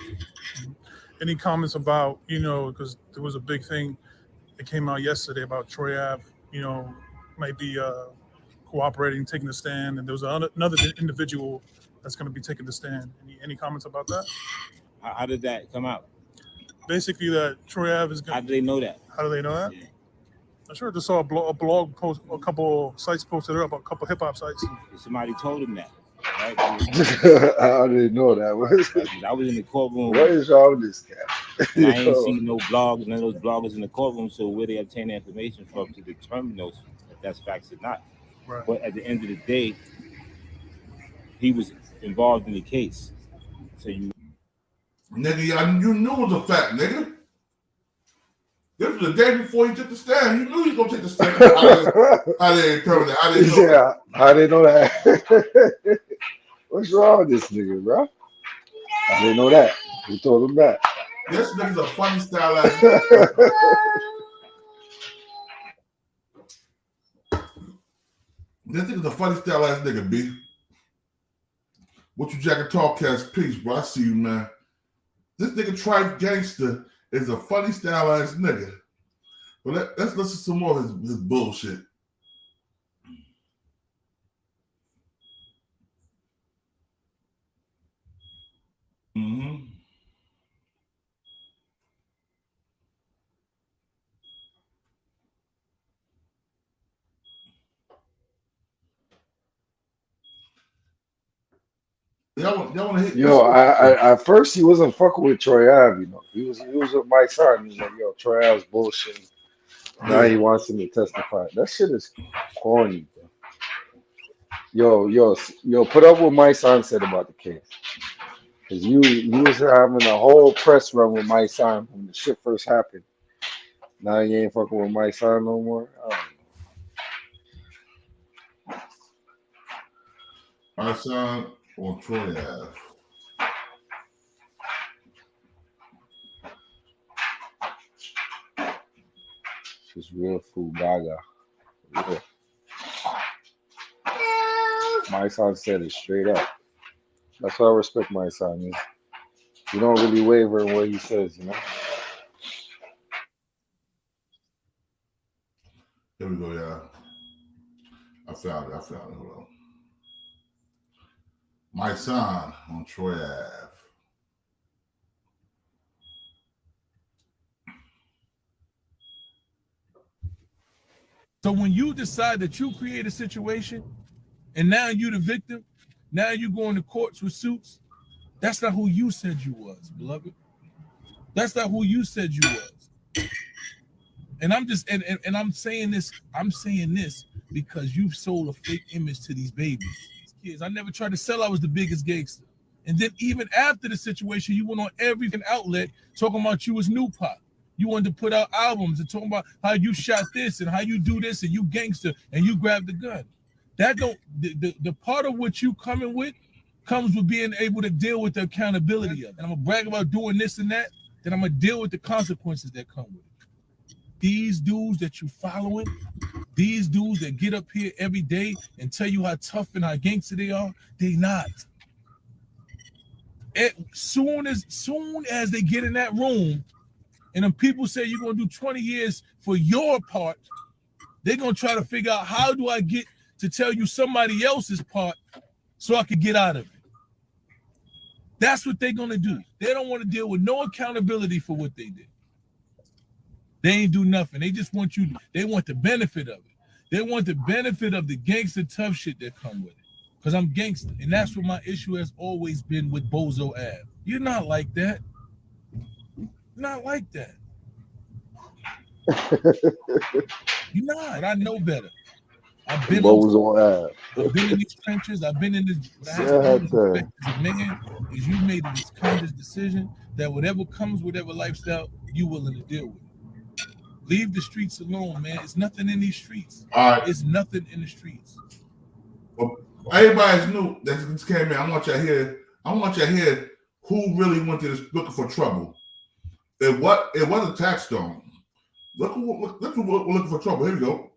Any comments about, because there was a big thing that came out yesterday about Troy Ave, might be cooperating, taking the stand, and there was another individual that's going to be taking the stand. Any comments about that? How did that come out? Basically, that Troy Ave is going. How do they know that? How do they know that? Yeah. I sure just saw a blog post, a couple sites posted it up, a couple hip hop sites. Somebody told him that. Right? I didn't know that. I was in the courtroom. What is wrong with this guy? And I ain't see no blogs, none of those bloggers in the courtroom. So where they obtain the information from to determine those if that's facts or not. Right. But at the end of the day, he was involved in the case. So you, nigga, you knew it was a fact, nigga. This was the day before he took the stand. You knew he was gonna take the stand. I didn't know that. I didn't know that. What's wrong with this nigga, bro? I didn't know that. Who told him that? This nigga's a funny style ass. This nigga's a funny style ass nigga, B. What you Jack and Talk Cast, peace, bro. I see you, man. This nigga Trife Gangsta is a funny style ass nigga. But let's listen to some more of his bullshit. Mm-hmm. Y'all want to hit? Yo, I at first he wasn't fucking with Troy Ave, you know. He was with my son. He was like, yo, Troy Ave's bullshit. Now he wants him to testify. That shit is corny, bro. Yo, put up what my son said about the case. Cause you was having a whole press run with my son when the shit first happened. Now you ain't fucking with my son no more. My son on Troy Ave. She's real food gaga. Yeah. My son said it straight up. That's why I respect my son. You don't really waver in what he says, you know. Here we go, y'all. I found it. Hold on. My son on Troy Ave. So when you decide that you create a situation and now you the victim, now you going to courts with suits, that's not who you said you was, beloved. That's not who you said you was. And I'm just and I'm saying this because you've sold a fake image to these babies, these kids. I never tried to sell I was the biggest gangster. And then even after the situation, you went on every outlet talking about you was New Pop. You wanted to put out albums and talking about how you shot this and how you do this and you gangster and you grabbed the gun. That don't the part of what you coming with comes with being able to deal with the accountability of it. And I'm gonna brag about doing this and that, then I'm gonna deal with the consequences that come with it. These dudes that you following, these dudes that get up here every day and tell you how tough and how gangster they are, they not. Soon as they get in that room, and then people say you're gonna do 20 years for your part, they're gonna try to figure out how do I get to tell you somebody else's part so I can get out of it. That's what they're gonna do. They don't want to deal with no accountability for what they did. They ain't do nothing. They just want you, they want the benefit of it. They want the benefit of the gangster tough shit that come with it. Because I'm gangster. And that's what my issue has always been with Bozo Ave. You're not like that. Not like that. You're not. I know better. I've been in these trenches. I've been in this. As a man, is you made this conscious decision that whatever comes, whatever lifestyle, you willing to deal with. Leave the streets alone, man. It's nothing in these streets. It's nothing in the streets. Well, everybody's new that just came in. I want y'all hear who really went to this looking for trouble. It wasn't Taxstone. Look who we're looking for trouble. Here we go.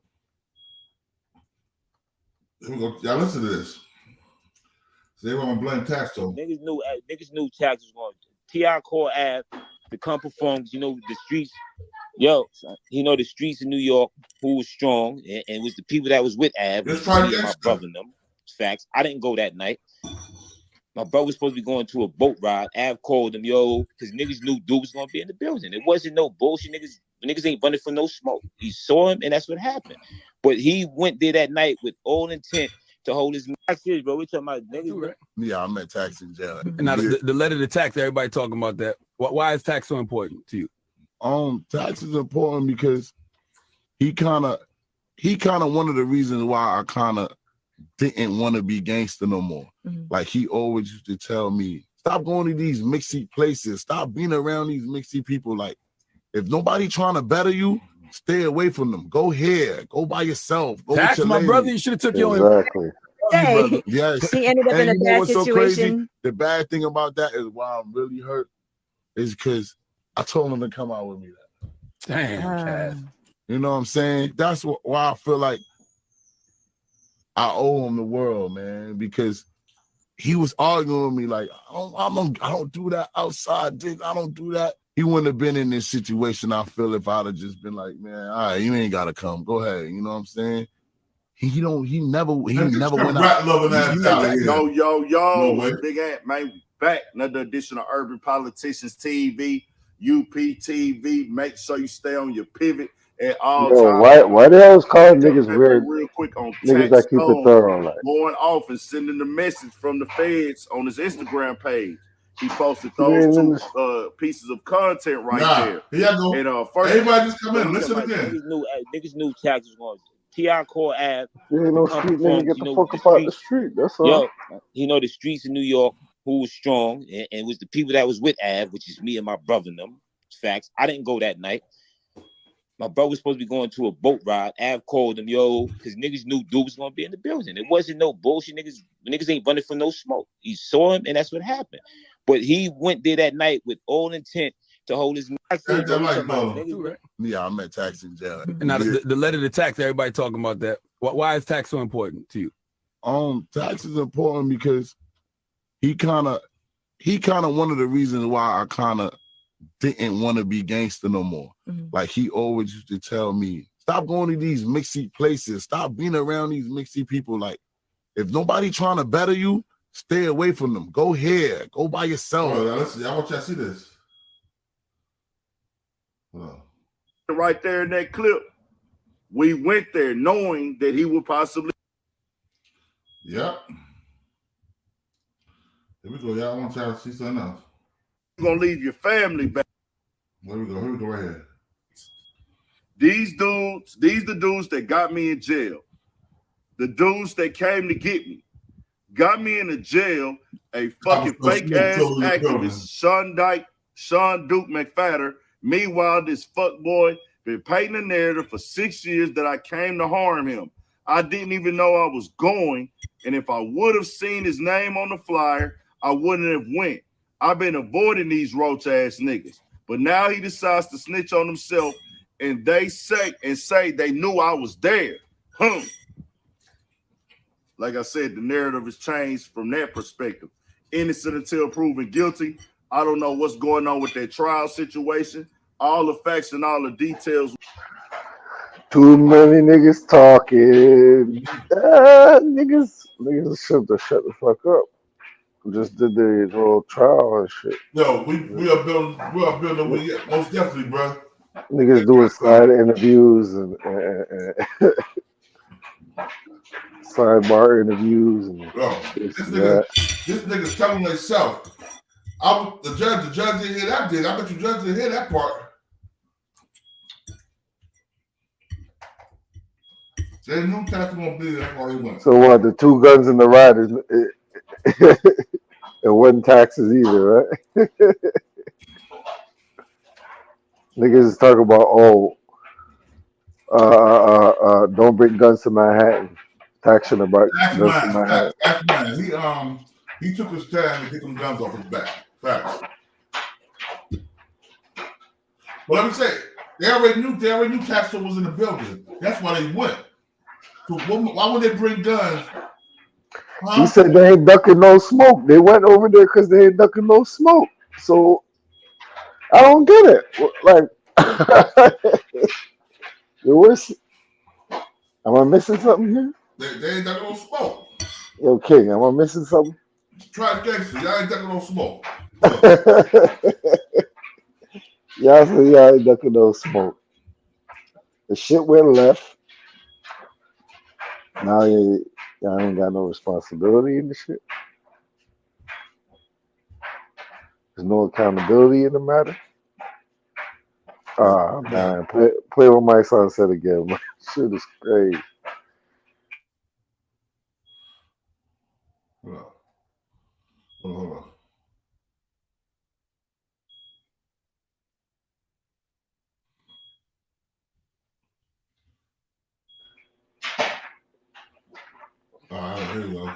Y'all listen to this. So they want to blame Taxstone. Niggas knew Tax was going to T.I. Core Ave to come perform. You know the streets. Yo, you know the streets in New York who was strong, and it was the people that was with Ave. My brother and them. Facts. I didn't go that night. My brother was supposed to be going to a boat ride. Ave called him, yo, because niggas knew dude was gonna be in the building. It wasn't no bullshit. Niggas ain't running for no smoke. He saw him, and that's what happened. But he went there that night with all intent to hold his max is, bro. We talking about niggas, bro. Yeah, I met Tax in jail. Now the letter to Tax, everybody talking about that. Why is Tax so important to you? Tax is important because he kind of one of the reasons why I kind of didn't want to be gangster no more. Like he always used to tell me, stop going to these mixy places, stop being around these mixy people. Like if nobody trying to better you, stay away from them. Go here, go by yourself. Go Tax, with your my lady. brother, you should have took your Exactly. Hey, Yes. he ended up in a you know bad what's so crazy? situation. The bad thing about that is why I'm really hurt is because I told him to come out with me. Damn, Cass. You know what I'm saying? That's why I feel like I owe him the world, man, because he was arguing with me like, I don't do that outside, dick. I don't do that. He wouldn't have been in this situation, I feel, if I'd have just been like, man, all right, you ain't gotta come. Go ahead. You know what I'm saying? He never went out. Yo, it's Big Ant, man. Back another edition of Urban Politicians TV, UPTV. Make sure you stay on your pivot at all Yo, times. why the hell is calling niggas weird? Real quick on Niggas that keep it Taxstone thorough, like. going off and sending the message from the feds on his Instagram page. He posted Yeah, those two pieces of content right there. Here you go. And first, everybody just come in, listen again. Niggas knew Tax was going. T.I. Core Ave. Yeah, no street nigga get the fuck up out the street. That's all. Yo, you know the streets in New York, who was strong, and it was the people that was with Ave, which is me and my brother and them. Facts. I didn't go that night. My brother was supposed to be going to a boat ride. Ave called him, yo, because niggas knew dude was gonna be in the building. It wasn't no bullshit. Niggas ain't running from no smoke. He saw him, and that's what happened. But he went there that night with all intent to hold his max. Yeah, I met Tax in jail. Now the letter to Tax, everybody talking about that. Why is Tax so important to you? Tax is important because he kind of one of the reasons why I kind of didn't want to be gangster no more. Like he always used to tell me, stop going to these mixy places, stop being around these mixy people. Like if nobody trying to better you, stay away from them. Go here, go by yourself. I want y'all to see this. Right there in that clip, we went there knowing that he would possibly. Yep. Here we go, y'all. I want y'all to see something else. You're gonna leave your family back. Here we go right here. These the dudes that got me in jail. The dudes that came to get me. Got me in the jail, a fucking fake ass activist, Sean Duke McFadder. Meanwhile, this fuckboy been painting a narrative for 6 years that I came to harm him. I didn't even know I was going, and if I would have seen his name on the flyer, I wouldn't have went. I've been avoiding these roach ass niggas, but now he decides to snitch on himself, and they say they knew I was there. Like I said, the narrative has changed from that perspective. Innocent until proven guilty. I don't know what's going on with that trial situation. All the facts and all the details. Too many niggas talking. Niggas should have shut the fuck up. Just did the whole trial and shit. Yo, we are building most definitely, bro. Niggas doing side interviews and sidebar interviews and this nigga's telling himself. The judge didn't hear that. I bet you judge didn't hear that part. They knew Tax was gonna be there. That's why they went. So what? The two guns in the ride is it wasn't taxes either, right? Niggas is talking about don't bring guns to Manhattan. Taxing about guns to Manhattan. That's man. He took his time to get them guns off his back. Facts. But let me say, they already knew Taxstone was in the building. That's why they went. So why would they bring guns? He said they ain't ducking no smoke. They went over there because they ain't ducking no smoke. So I don't get it. Like, am I missing something here? They ain't ducking no smoke. Yo, King, am I missing something? Trife Gangsta, y'all ain't ducking no smoke. Y'all said y'all ain't ducking no smoke. The shit went left. Now Y'all ain't got no responsibility in the shit. There's no accountability in the matter. Ah man, play what my son said again. Man. Shit is crazy. Hold on. Here you go.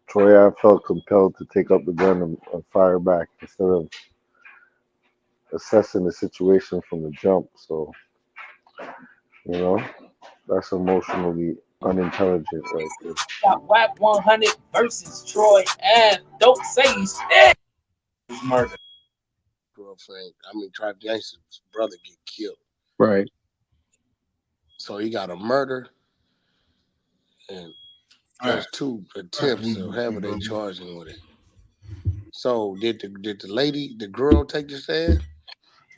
Troy Ave felt compelled to take up the gun and fire back instead of assessing the situation from the jump. So, you know, that's emotionally unintelligent right there. Got WAP 100 versus Troy Ave. Don't say shit. It's murder. Girlfriend, Trife Gangsta's brother get killed. Right. So he got a murder and there's 2 attempts of having they charged him with it. So did the girl take the stand?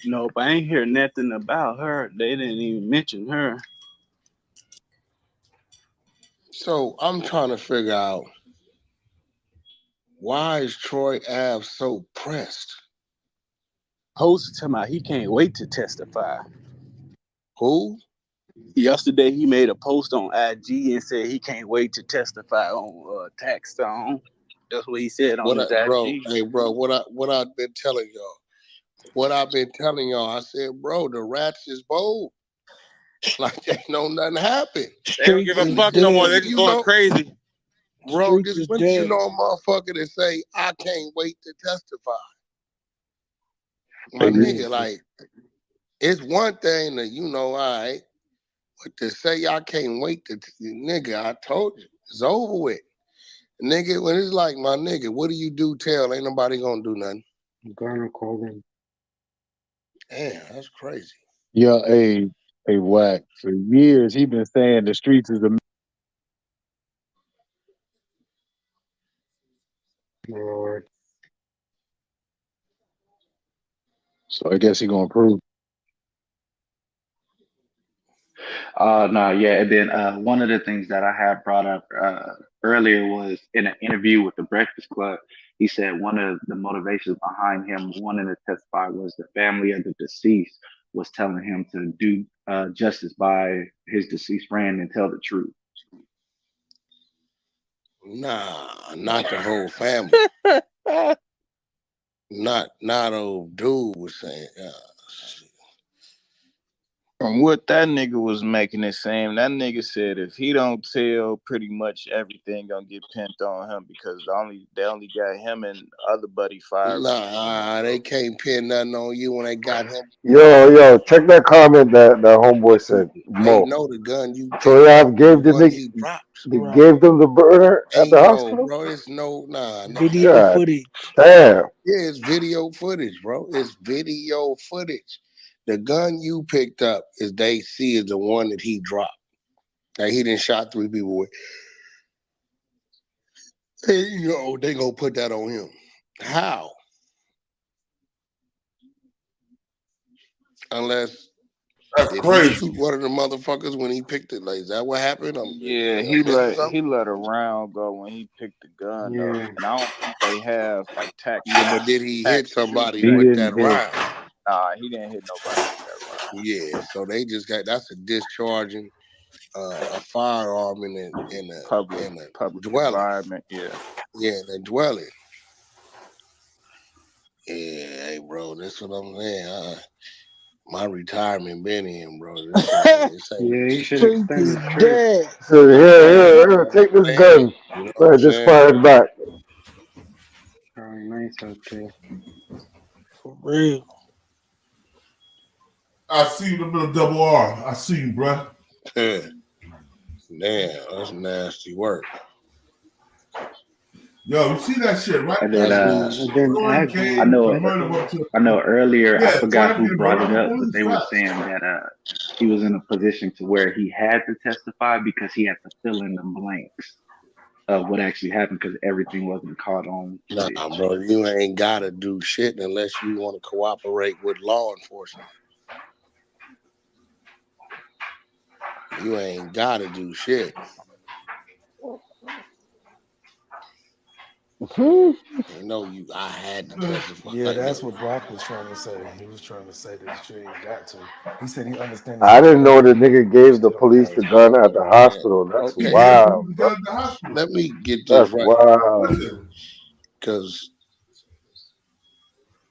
Nope, I ain't hear nothing about her. They didn't even mention her. So I'm trying to figure out, why is Troy Ave so pressed? Post talking about he can't wait to testify. Who? Yesterday he made a post on IG and said he can't wait to testify on Taxstone. That's what he said on his IG. Hey bro, what I've been telling y'all. I said, bro, the rats is bold. Like they know nothing happened. They don't give a fuck no more. They're just going crazy. Bro, just when you know a motherfucker to say, I can't wait to testify. My nigga, like, it's one thing that all right, but to say I can't wait to, nigga, I told you, it's over with. Nigga, when it's like, my nigga, what do you do? Tell, ain't nobody gonna do nothing. Gonna call him. Damn, that's crazy. Yeah, hey, Wack. For years, he been saying the streets is a. Lord. So I guess he gonna prove. Yeah. And then one of the things that I had brought up earlier was in an interview with the Breakfast Club. He said one of the motivations behind him wanting to testify was the family of the deceased was telling him to do justice by his deceased friend and tell the truth. Nah, not the whole family. not old dude was saying. From what that nigga was making it seem, that nigga said if he don't tell, pretty much everything gonna get pinned on him because they only got him and other buddy fired. Nah, they can't pin nothing on you when they got him. Yo, check that comment that homeboy said. They Mo. know the gun you Troy Ave gave the he dropped. they gave them the burner at the hospital. Bro, it's nah. Video footage. Damn. Yeah, it's video footage, bro. It's video footage. The gun you picked up they see is the one that he dropped. Like he done shot 3 people with. And, they gonna put that on him. How? Unless that's crazy. He shoot one of the motherfuckers when he picked it? Like, is that what happened? Yeah, he let a round go when he picked the gun up, and I don't think they have like tax. Yeah, but did he hit somebody with that round? Nah, he didn't hit nobody with that round. Yeah, so they just that's a discharging a firearm in a public dwelling environment. Yeah, in a dwelling. Yeah, hey, bro, that's what I'm saying. My retirement been in, bro. This ain't he should extend the trip. So here, take this gun. You know I just fired back. Nice out there. For real. I see you, the little double R. I see you, bro. Damn, that's nasty work. Yo, you see that shit, right? And then, I know earlier, I forgot who brought it up, but they were saying that he was in a position to where he had to testify because he had to fill in the blanks of what actually happened because everything wasn't caught on footage. Nah, bro, you ain't gotta do shit unless you want to cooperate with law enforcement. You ain't gotta do shit. You know, I had to testify. Yeah, that's what Brock was trying to say. He was trying to say that you ain't got to. He said he understands. I didn't know the nigga gave the police the gun at the hospital. That's Okay. wild, bro. Let me get That's this right. wild. Because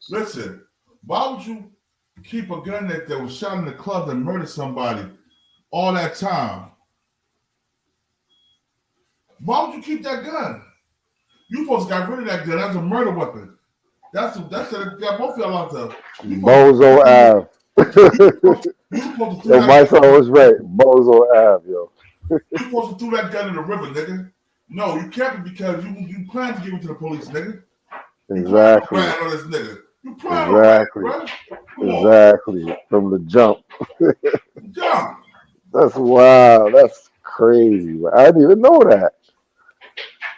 listen, why would you keep a gun that was shot in the club and murdered somebody all that time? Why would you keep that gun? You supposed to got rid of that gun. That's a murder weapon. That's got both y'all out there. Bozo Ave. Yo, my son was right. Bozo Ave, yo. You supposed to throw that gun in the river, nigga. No, you kept it because you planned to give it to the police, nigga. Exactly. You on this nigga. You plan on that, bro. Exactly. From the jump. Jump. That's wild. That's crazy. I didn't even know that.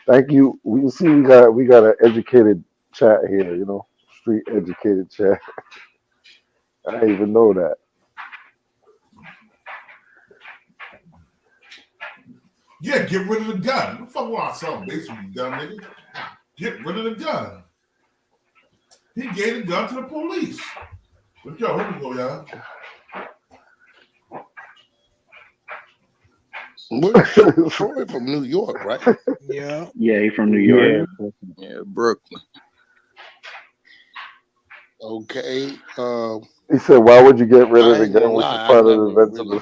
Thank you. We see we got an educated chat here, you know, street educated chat. I didn't even know that. Yeah, get rid of the gun. What the fuck want to sell basically gun, nigga? Get rid of the gun. He gave the gun to the police. But yo, here we go, y'all. Troy from New York, right? Yeah. Yeah, he from New York. Yeah, Brooklyn. Okay. He said, "Why would you get rid of I the ain't gonna gun? What's the lie, part of the invincible?"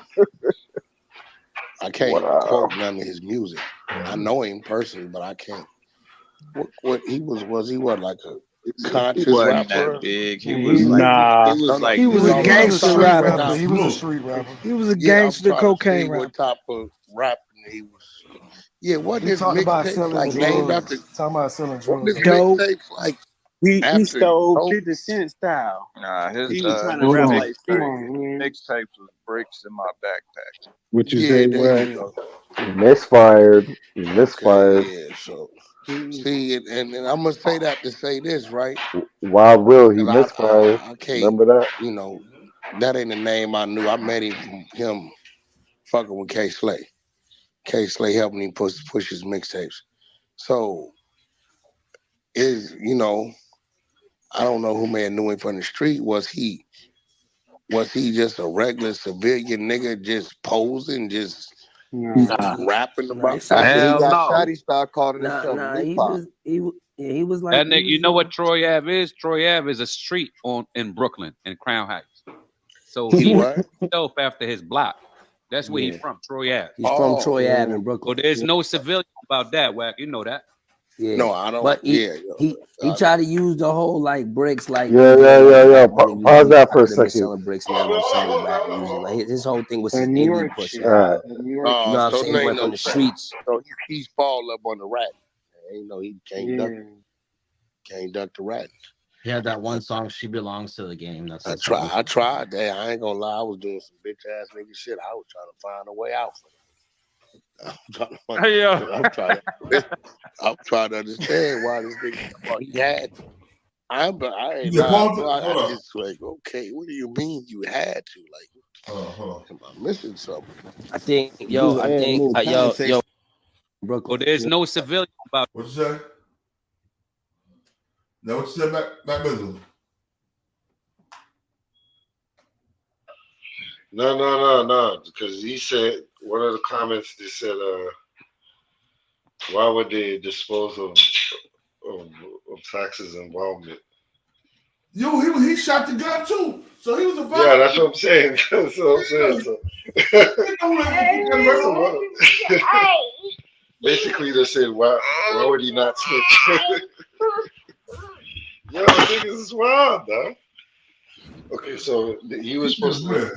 I can't quote none of his music. I know him personally, but I can't. What he was he what, like a conscious He wasn't rapper? that big. He was like he was a gangster rapper. He He was a street rapper. He was a Yeah, I'm gangster trying to cocaine see rapper. what type of rapping he was. Yeah, wasn't He his talked about mixtapes selling like named drugs. after? Talking about selling Wasn't his drugs. Dope. mixtapes like he after stole dope? 50 Cent style. Nah, his He was trying to rap like mixtapes was bricks in my backpack. What you Yeah, say, there Wes? you go. Misfired. Misfired. Okay, yeah, so see, and I'm gonna say that to say this, right? Wild Will, he 'Cause misfired. I can't, Remember that? you know, that ain't the name I knew. I met him from him fucking with K Slay. K Slay helping him push his mixtapes. So I don't know who man knew him from the street. Was he just a regular civilian nigga just posing, just rapping about something? After he Hell got no. shot, he started calling himself Lip Hop. He was like That nigga, you know what Troy Ave is? Troy Ave is a street in Brooklyn, in Crown Heights. So he named himself after his block. That's where he's from, Troy Ave. He's from Troy Ave in Brooklyn. So there's no civilian about that, Wack. You know that. Yeah. No, I don't. But he tried to use the whole like bricks, like Yeah. Pause that for a second. selling bricks now on selling rap music. Like his whole thing was his New indie York push. shit. You know what I'm So saying? He ain't went from no the streets. So he's fall up on the rat. Ain't no he can't duck the rat. He had that one song, "She Belongs to the Game." That's I tried that. I ain't gonna lie. I was doing some bitch ass nigga shit. I was trying to find a way out for it. I'm trying to understand why this nigga he had. I ain't lying, bro. I just like, okay, what do you mean you had to? Like, am I missing something? I think, yo, Brooklyn. So there's no civilian about. What you say? No, what you said back business. No. Because he said one of the comments. They said, "Why would they dispose of Tax's involvement?" Yo, he shot the gun too, so he was a Yeah, that's what I'm saying. That's what I'm saying. So, basically, they said, "Why would he not switch?" Yo, niggas is wild, dog. Okay, so he was supposed to.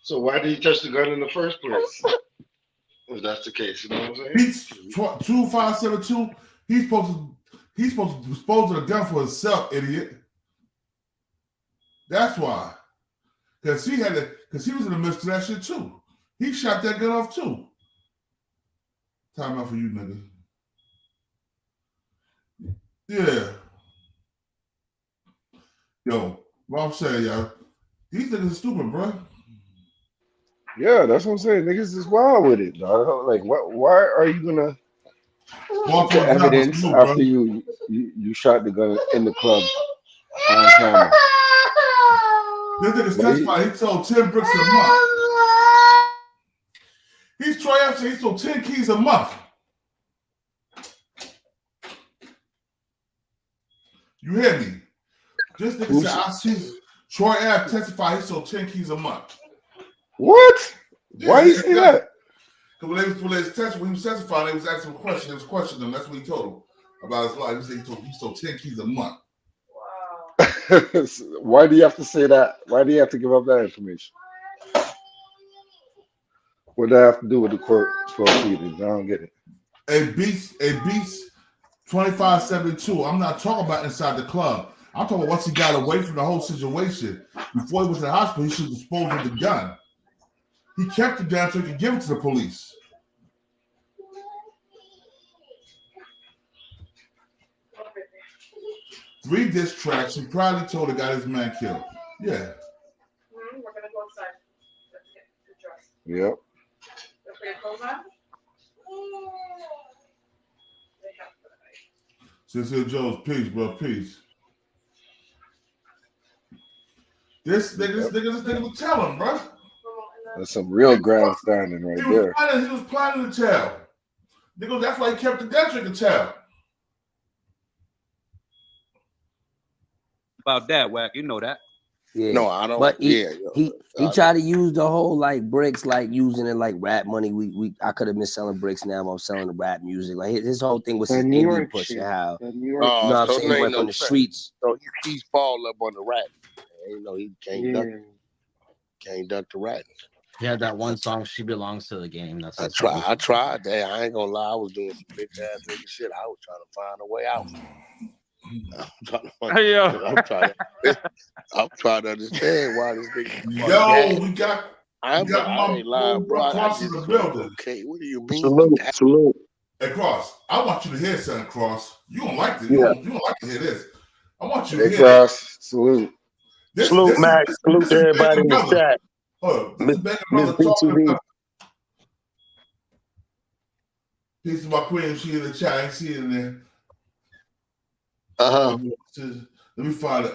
So why did he touch the gun in the first place? If that's the case, you know what I'm saying? He's 2572. He's supposed to dispose of the gun for himself, idiot. That's why. Because he was in the midst of that shit too. He shot that gun off too. Time out for you, nigga. Yeah. Yo, what I'm saying, y'all, these niggas are stupid, bro. Yeah, that's what I'm saying. Niggas is wild with it, dog. Like, why are you gonna What's the evidence after you shot the gun in the club on camera? This nigga's testifying. He sold 10 bricks a month. He's Troy Ave. He sold 10 keys a month. You hear me? This nigga said, I see Troy Ave testify he sold 10 keys a month. What? Why you say that? Because when he was testifying, they was asking him questions. They was questioning him. That's what he told him about his life. He said he sold 10 keys a month. Why do you have to say that? Why do you have to give up that information? What does that have to do with the court proceedings? I don't get it. A beats 2572. I'm not talking about inside the club. I'm talking about once he got away from the whole situation. Before he went to the hospital, he should dispose of the gun. He kept the gun so he could give it to the police. Three diss tracks. He probably told the guy his man killed. Yeah. We're gonna go outside. Let's get dressed. Yep. Let's put your clothes on. Sincere Joe's peace, bro. Peace. This nigga was telling, bro. That's some real grandstanding right there. He was planning to tell. Nigga, that's why he kept the gun so he could tell. About that, Wack, you know that. Yeah. No, I don't. But he, yeah, he tried to use the whole like bricks, like using it like rap money. I could have been selling bricks now. I'm selling the rap music. Like his whole thing was his indie push and how you know what I'm saying. He went from the streets. So he's fall up on the rat. You know he can't duck the rat. He had that one song, "She Belongs to the Game." That's I tried that. I ain't gonna lie. I was doing some bitch ass nigga shit. I was trying to find a way out. I'm trying to understand why this nigga. Yo, we got I ain't lying, bro. Cross in the building. Okay, what do you mean? Salute. Hey, Cross, I want you to hear something, Cross. You don't like this. Yeah. You don't like to hear this. I want you to Hey, hear Cross. Salute. Salute, Max. Salute to everybody in the chat. Hold on. This is Bacon Brother talking about. Peace to my queen. She in the chat. I ain't see it in there. Let me find it.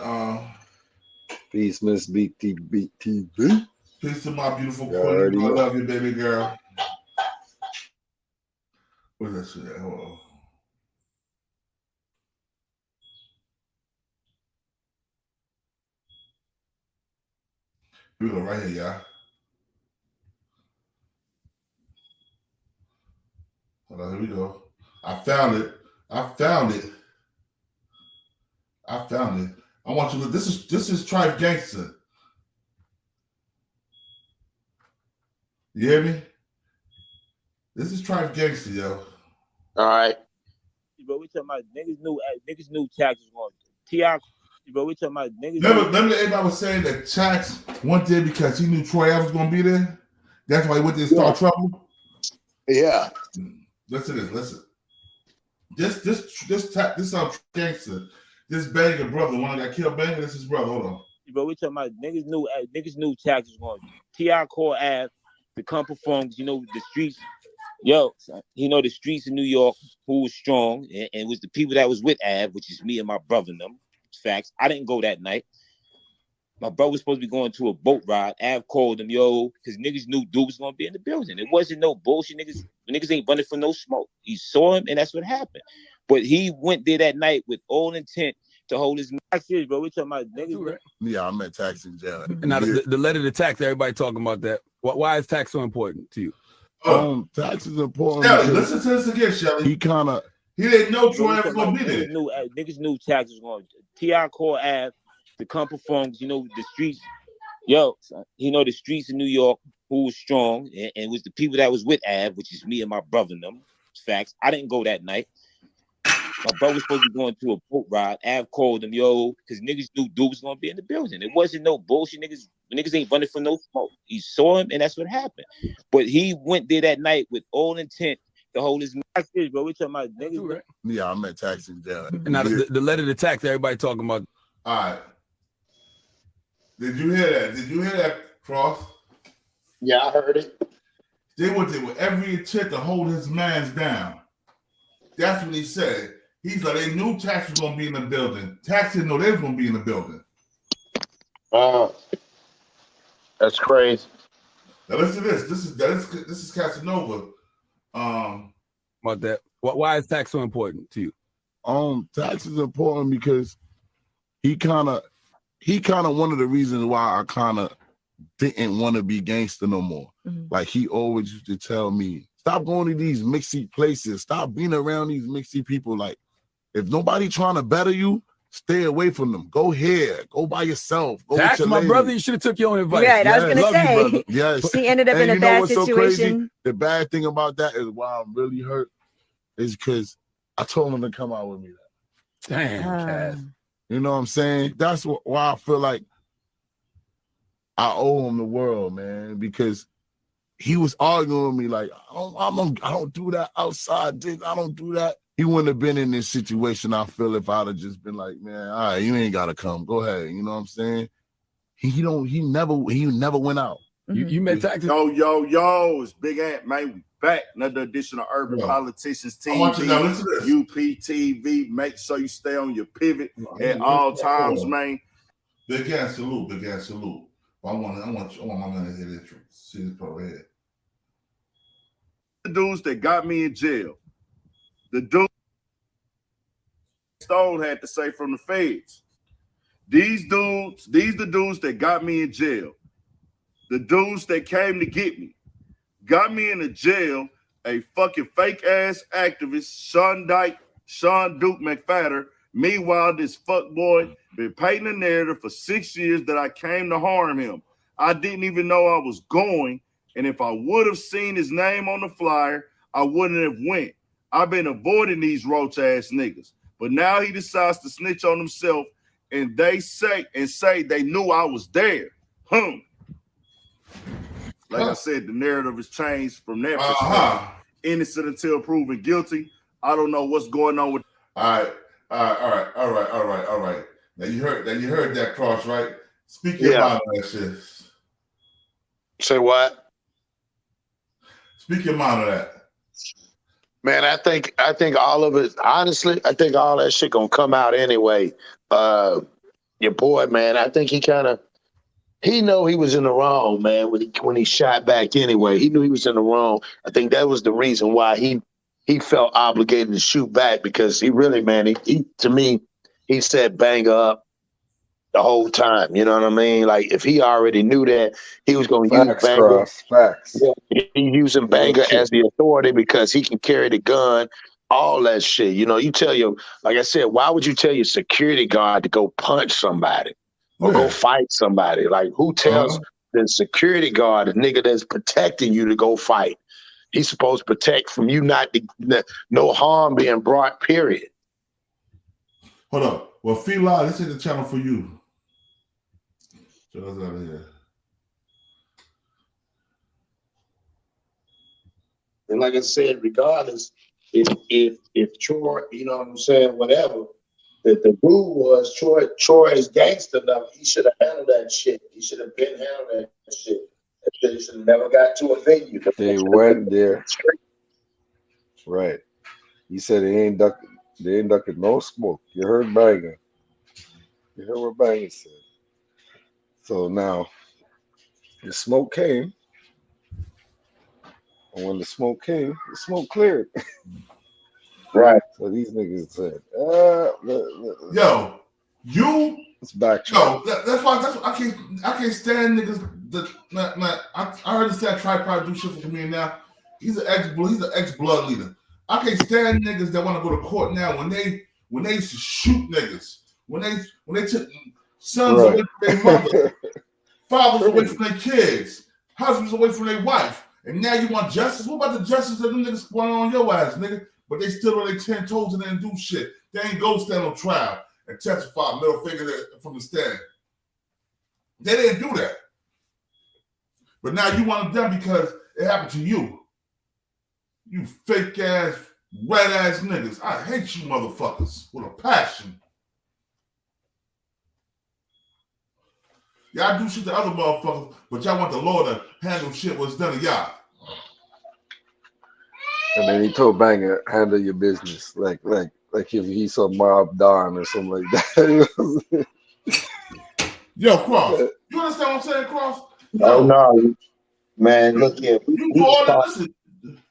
Peace, Miss Btbtv. Peace to my beautiful queen. I love you, baby girl. Where's that shit at? Hold on. Here we go, right here, y'all. Hold on, here we go. I found it. I want you to look. This is Trife Gangsta. You hear me? This is Trife Gangsta, yo. All right. Bro, we talking about niggas knew taxes going. T.I. Bro, we talking about niggas. Remember everybody was saying that Tax went there because he knew Troy Ave was gonna be there. That's why he went there to start trouble. Yeah. Listen to this. Listen. This Gangsta. This Banger brother, the one that got killed, Banger, this is his brother. Hold on. Bro, we talking about niggas knew taxes going. T.I. called Ave to come perform. You know the streets. Yo, the streets in New York who was strong and it was the people that was with Ave, which is me and my brother and them. It's facts. I didn't go that night. My brother was supposed to be going to a boat ride. Ave called him, because niggas knew dude was gonna be in the building. It wasn't no bullshit. Niggas ain't running for no smoke. He saw him, and that's what happened. But he went there that night with all intent to hold his mouth. Serious, bro. We talking about niggas. Yeah, I met Tax in jail. Now the letter to Tax, everybody talking about that. Why is Tax so important to you? Tax is important. Shelly, listen to this again, Shelly. He didn't know Troy Ave was gonna be there. Niggas knew Tax was going. T.I. called Ave to come perform. The streets. Yo, the streets in New York who was strong and it was the people that was with Ave, which is me and my brother and them. It's facts. I didn't go that night. My brother was supposed to be going to a boat ride. Ave called him, because niggas knew dude was gonna be in the building. It wasn't no bullshit. Niggas ain't running for no smoke. He saw him, and that's what happened. But he went there that night with all intent to hold his mouth. Bro, we talking about niggas. Right? Yeah, I met Tax in jail. Now the letter to Tax, everybody talking about. All right. Did you hear that, Cross? Yeah, I heard it. They went there with every intent to hold his mans down. That's what he said. He's like, they knew Tax was gonna be in the building. Tax didn't know they was gonna be in the building. That's crazy. Now listen to this. This is Casanova. About that. Why is tax so important to you? Tax is important because he kind of one of the reasons why I kind of didn't want to be gangster no more. Like he always used to tell me, stop going to these mixy places, stop being around these mixy people. Like if nobody trying to better you, stay away from them. Go here, go by yourself. Go Tax, with your my lady. brother, you should have took your own advice. Right, I was gonna Love say. you, brother. Yes. He ended up And in a you know bad what's so crazy? situation. The bad thing about that is why I'm really hurt is because I told him to come out with me. Damn, Cass. You know what I'm saying? That's why I feel like I owe him the world, man, because he was arguing with me like, I don't do that outside. I don't do that. He wouldn't have been in this situation, I feel, if I'd have just been like, man, all right, you ain't gotta come. Go ahead. You know what I'm saying? He never went out. You met Tax? Yo, it's Big Ant, man. We back. Another edition of Urban Politicians I want you to TV, listen to this. UPTV. Make sure you stay on your pivot at all times, man. Big ass salute. I want my man to hear this. See this part right here. The dudes that got me in jail. The dude Stone had to say from the feds. These the dudes that got me in jail. The dudes that came to get me. Got me in the jail, a fucking fake ass activist, Sean Duke McFadder. Meanwhile, this fuckboy been painting a narrative for 6 years that I came to harm him. I didn't even know I was going, and if I would have seen his name on the flyer, I wouldn't have went. I've been avoiding these roach ass niggas, but now he decides to snitch on himself, and they say they knew I was there. Like I said, the narrative has changed from that perspective. Innocent until proven guilty. I don't know what's going on with. All right. Now you heard that, Cross, right? Speak your mind on that shit. Say what? Speak your mind on that. Man, I think all of it, honestly, I think all that shit gonna come out anyway. Your boy, man, I think he know he was in the wrong, man, when he shot back anyway. He knew he was in the wrong. I think that was the reason why he felt obligated to shoot back, because he really, man, he to me, he said bang up the whole time. You know what I mean? Like, if he already knew that, he was going to use Banger. Facts. He's using Banger as the authority because he can carry the gun, all that shit. You know, you tell your, like I said, why would you tell your security guard to go punch somebody or go fight somebody? Like, who tells the security guard, the nigga that's protecting you, to go fight? He's supposed to protect from you no harm being brought, period. Hold up. Well, Fila, this is the channel for you. So that's out of here. And like I said, regardless, if Troy, you know what I'm saying, whatever, the rule was Troy is gangster enough. He should have handled that shit. He should have been handling that shit. They should have never got to a venue. They went there. Right. He said they ain't ducking no smoke. You heard Banger. You heard what Banger said. So now the smoke came. And when the smoke came, the smoke cleared. Right. So these niggas said, let's backtrack. Yo, that's why I can't stand niggas. I heard this guy Trife do shit for me now. He's an ex-blood leader. I can't stand niggas that want to go to court now when they used to shoot niggas. When they took sons away from their mother, fathers away from their kids, husbands away from their wife, and now you want justice? What about the justice that them niggas going on your ass, nigga? But they still on their 10 toes and they didn't do shit. They ain't go stand on trial and testify, middle finger from the stand. They didn't do that. But now you want them because it happened to you. You fake ass, red ass niggas. I hate you motherfuckers with a passion. Y'all do shit to other motherfuckers, but y'all want the law to handle shit what's done to y'all. And then he told Banger, handle your business. Like if he saw Mob Don or something like that. Yo, Cross. You understand what I'm saying, Cross? Oh Yo, no, man. Look here. you do all that. Listen,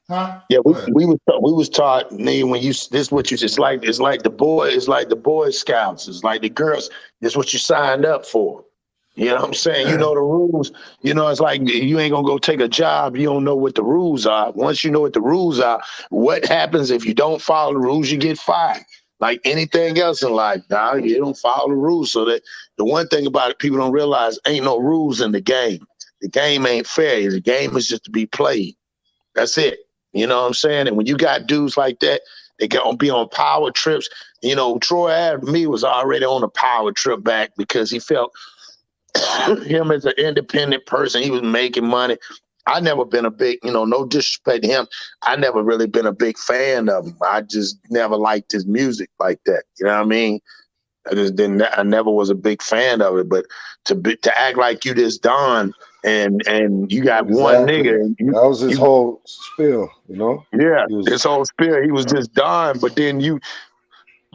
huh? Yeah, we was taught, nigga, when you this what you it's like the Boy Scouts, it's like the girls, this what you signed up for. You know what I'm saying? You know the rules. You know, it's like you ain't gonna go take a job. You don't know what the rules are. Once you know what the rules are, what happens if you don't follow the rules, you get fired. Like anything else in life, now you don't follow the rules. So that the one thing about it, people don't realize ain't no rules in the game. The game ain't fair. The game is just to be played. That's it. You know what I'm saying? And when you got dudes like that, they gonna be on power trips. You know, Troy Ave, me, was already on a power trip back because he felt him as an independent person. He was making money. I never been a big, no disrespect to him. I never really been a big fan of him. I just never liked his music like that. You know what I mean? I never was a big fan of it. But to act like you this Don and you got one nigga. That was his whole spiel, Yeah, his whole spiel. He was just Don, but then you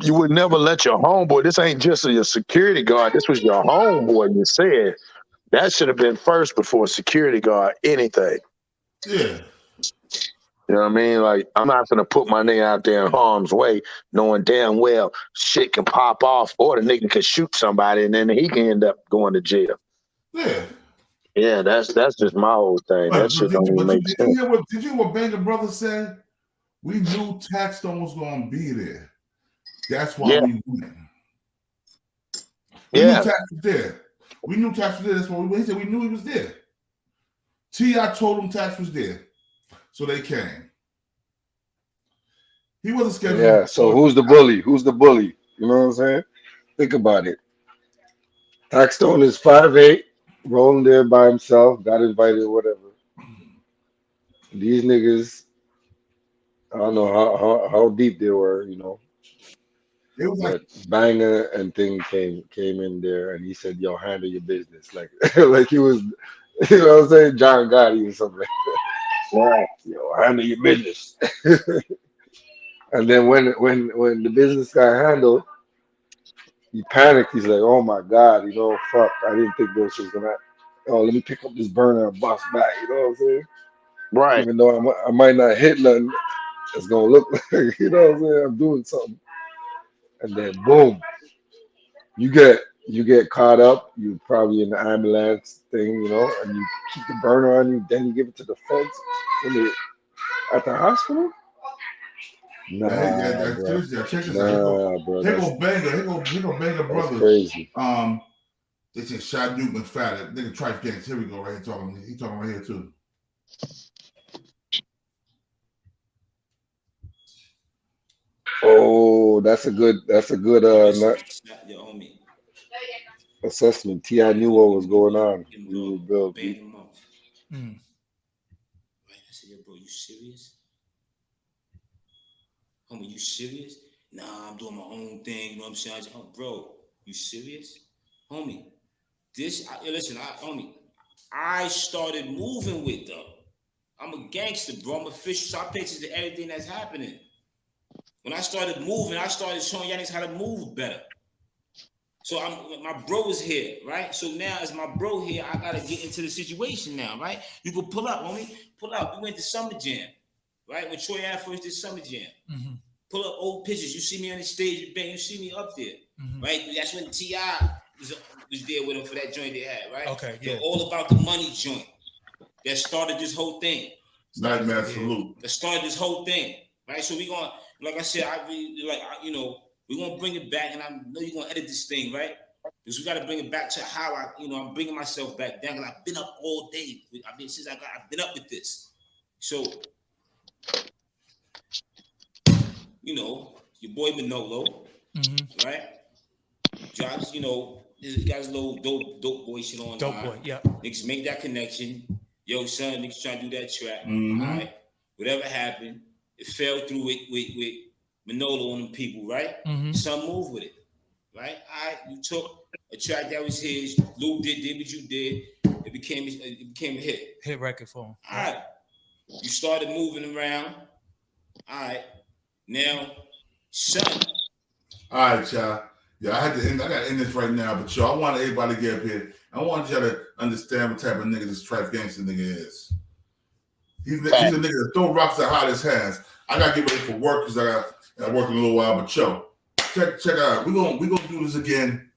would never let your homeboy. This ain't just your security guard. This was your homeboy. You said that should have been first before security guard anything. Yeah. You know what I mean? Like, I'm not gonna put my nigga out there in harm's way, knowing damn well shit can pop off, or the nigga could shoot somebody, and then he can end up going to jail. Yeah. Yeah, that's just my whole thing. That shit don't even make sense. Did you hear what Banger Brother said? We knew Taxstone was gonna be there. That's why we went. We knew Tax was there. We knew Tax was there. That's why we went. He said we knew he was there. T.I. told him Tax was there. So they came. He wasn't scheduled. Yeah, so who's the bully? Who's the bully? You know what I'm saying? Think about it. Taxstone is 5'8", rolling there by himself, got invited or whatever. These niggas, I don't know how deep they were, It was but Banger and Thing came in there and he said, yo, handle your business. Like like he was, you know what I'm saying, John Gotti or something like that. Right. Yo, handle your business. And then when the business got handled, he panicked. He's like, oh my God, fuck. I didn't think this was gonna, let me pick up this burner and bust back. You know what I'm saying? Right. Even though I might not hit nothing, it's gonna look like, you know what I'm saying, I'm doing something. And then boom, you get caught up. You probably in the ambulance thing, and you keep the burner on you. Then you give it to the feds when they at the hospital. Nah, bro. Check this Nah, out. bro. Here go Banger. Here go Banger Brothers. Crazy. They said Shot Duke and Fat. Nigga Trife Gangsta. Here we go. Right here talking. He talking right here too. Oh, that's a good assessment. T.I. knew what was going on. We were built. I said, yo, bro, you serious? Homie, you serious? Nah, I'm doing my own thing. You know what I'm saying? Bro, you serious? Homie, I started moving with them. I'm a gangster, bro. I'm official. So I pay attention to everything that's happening. When I started moving, I started showing y'all niggas how to move better. So my bro is here, right? So now as my bro here, I gotta get into the situation now, right? You can pull up, homie. Pull up. We went to Summer Jam, right? When Troy Ave first did Summer Jam. Mm-hmm. Pull up old pictures. You see me on the stage, bang. You see me up there, right? That's when T.I. was there with him for that joint they had, right? Okay, yeah. They're all about the money joint that started this whole thing. Nightmare Salute. That started this whole thing, right? So we gonna, like I said, we're going to bring it back, and I know you're going to edit this thing, right? Because we got to bring it back to how I'm bringing myself back down, because I've been up all day. I've been up with this. So, your boy Manolo, right? Josh, he's got his little dope boy shit on. Dope boy, yeah. Niggas make that connection. Yo, son, niggas trying to do that track. All right? Whatever happened, it fell through with Manolo and them people, right? Some move with it, right? All right, you took a track that was his. Luke did what you did. It became a hit. Hit record for him. All right, you started moving around. All right. Now, son. All right, y'all. Yeah, I had to end. I gotta end this right now, but y'all, I want everybody to get up here. I want y'all to understand what type of nigga this Trife Gangsta nigga is. He's a nigga that throw rocks at hot as hands. I gotta get ready for work because I got work in a little while. But yo, check out. We gonna do this again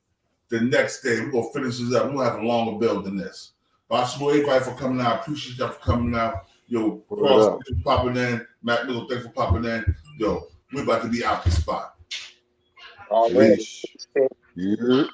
the next day. We're gonna finish this up. We're gonna have a longer build than this. But I salute everybody for coming out. I appreciate y'all for coming out. Yo, Cross, thanks for popping in. Matt Miller, thanks for popping in. Yo, we're about to be out the spot. Already. Yeah.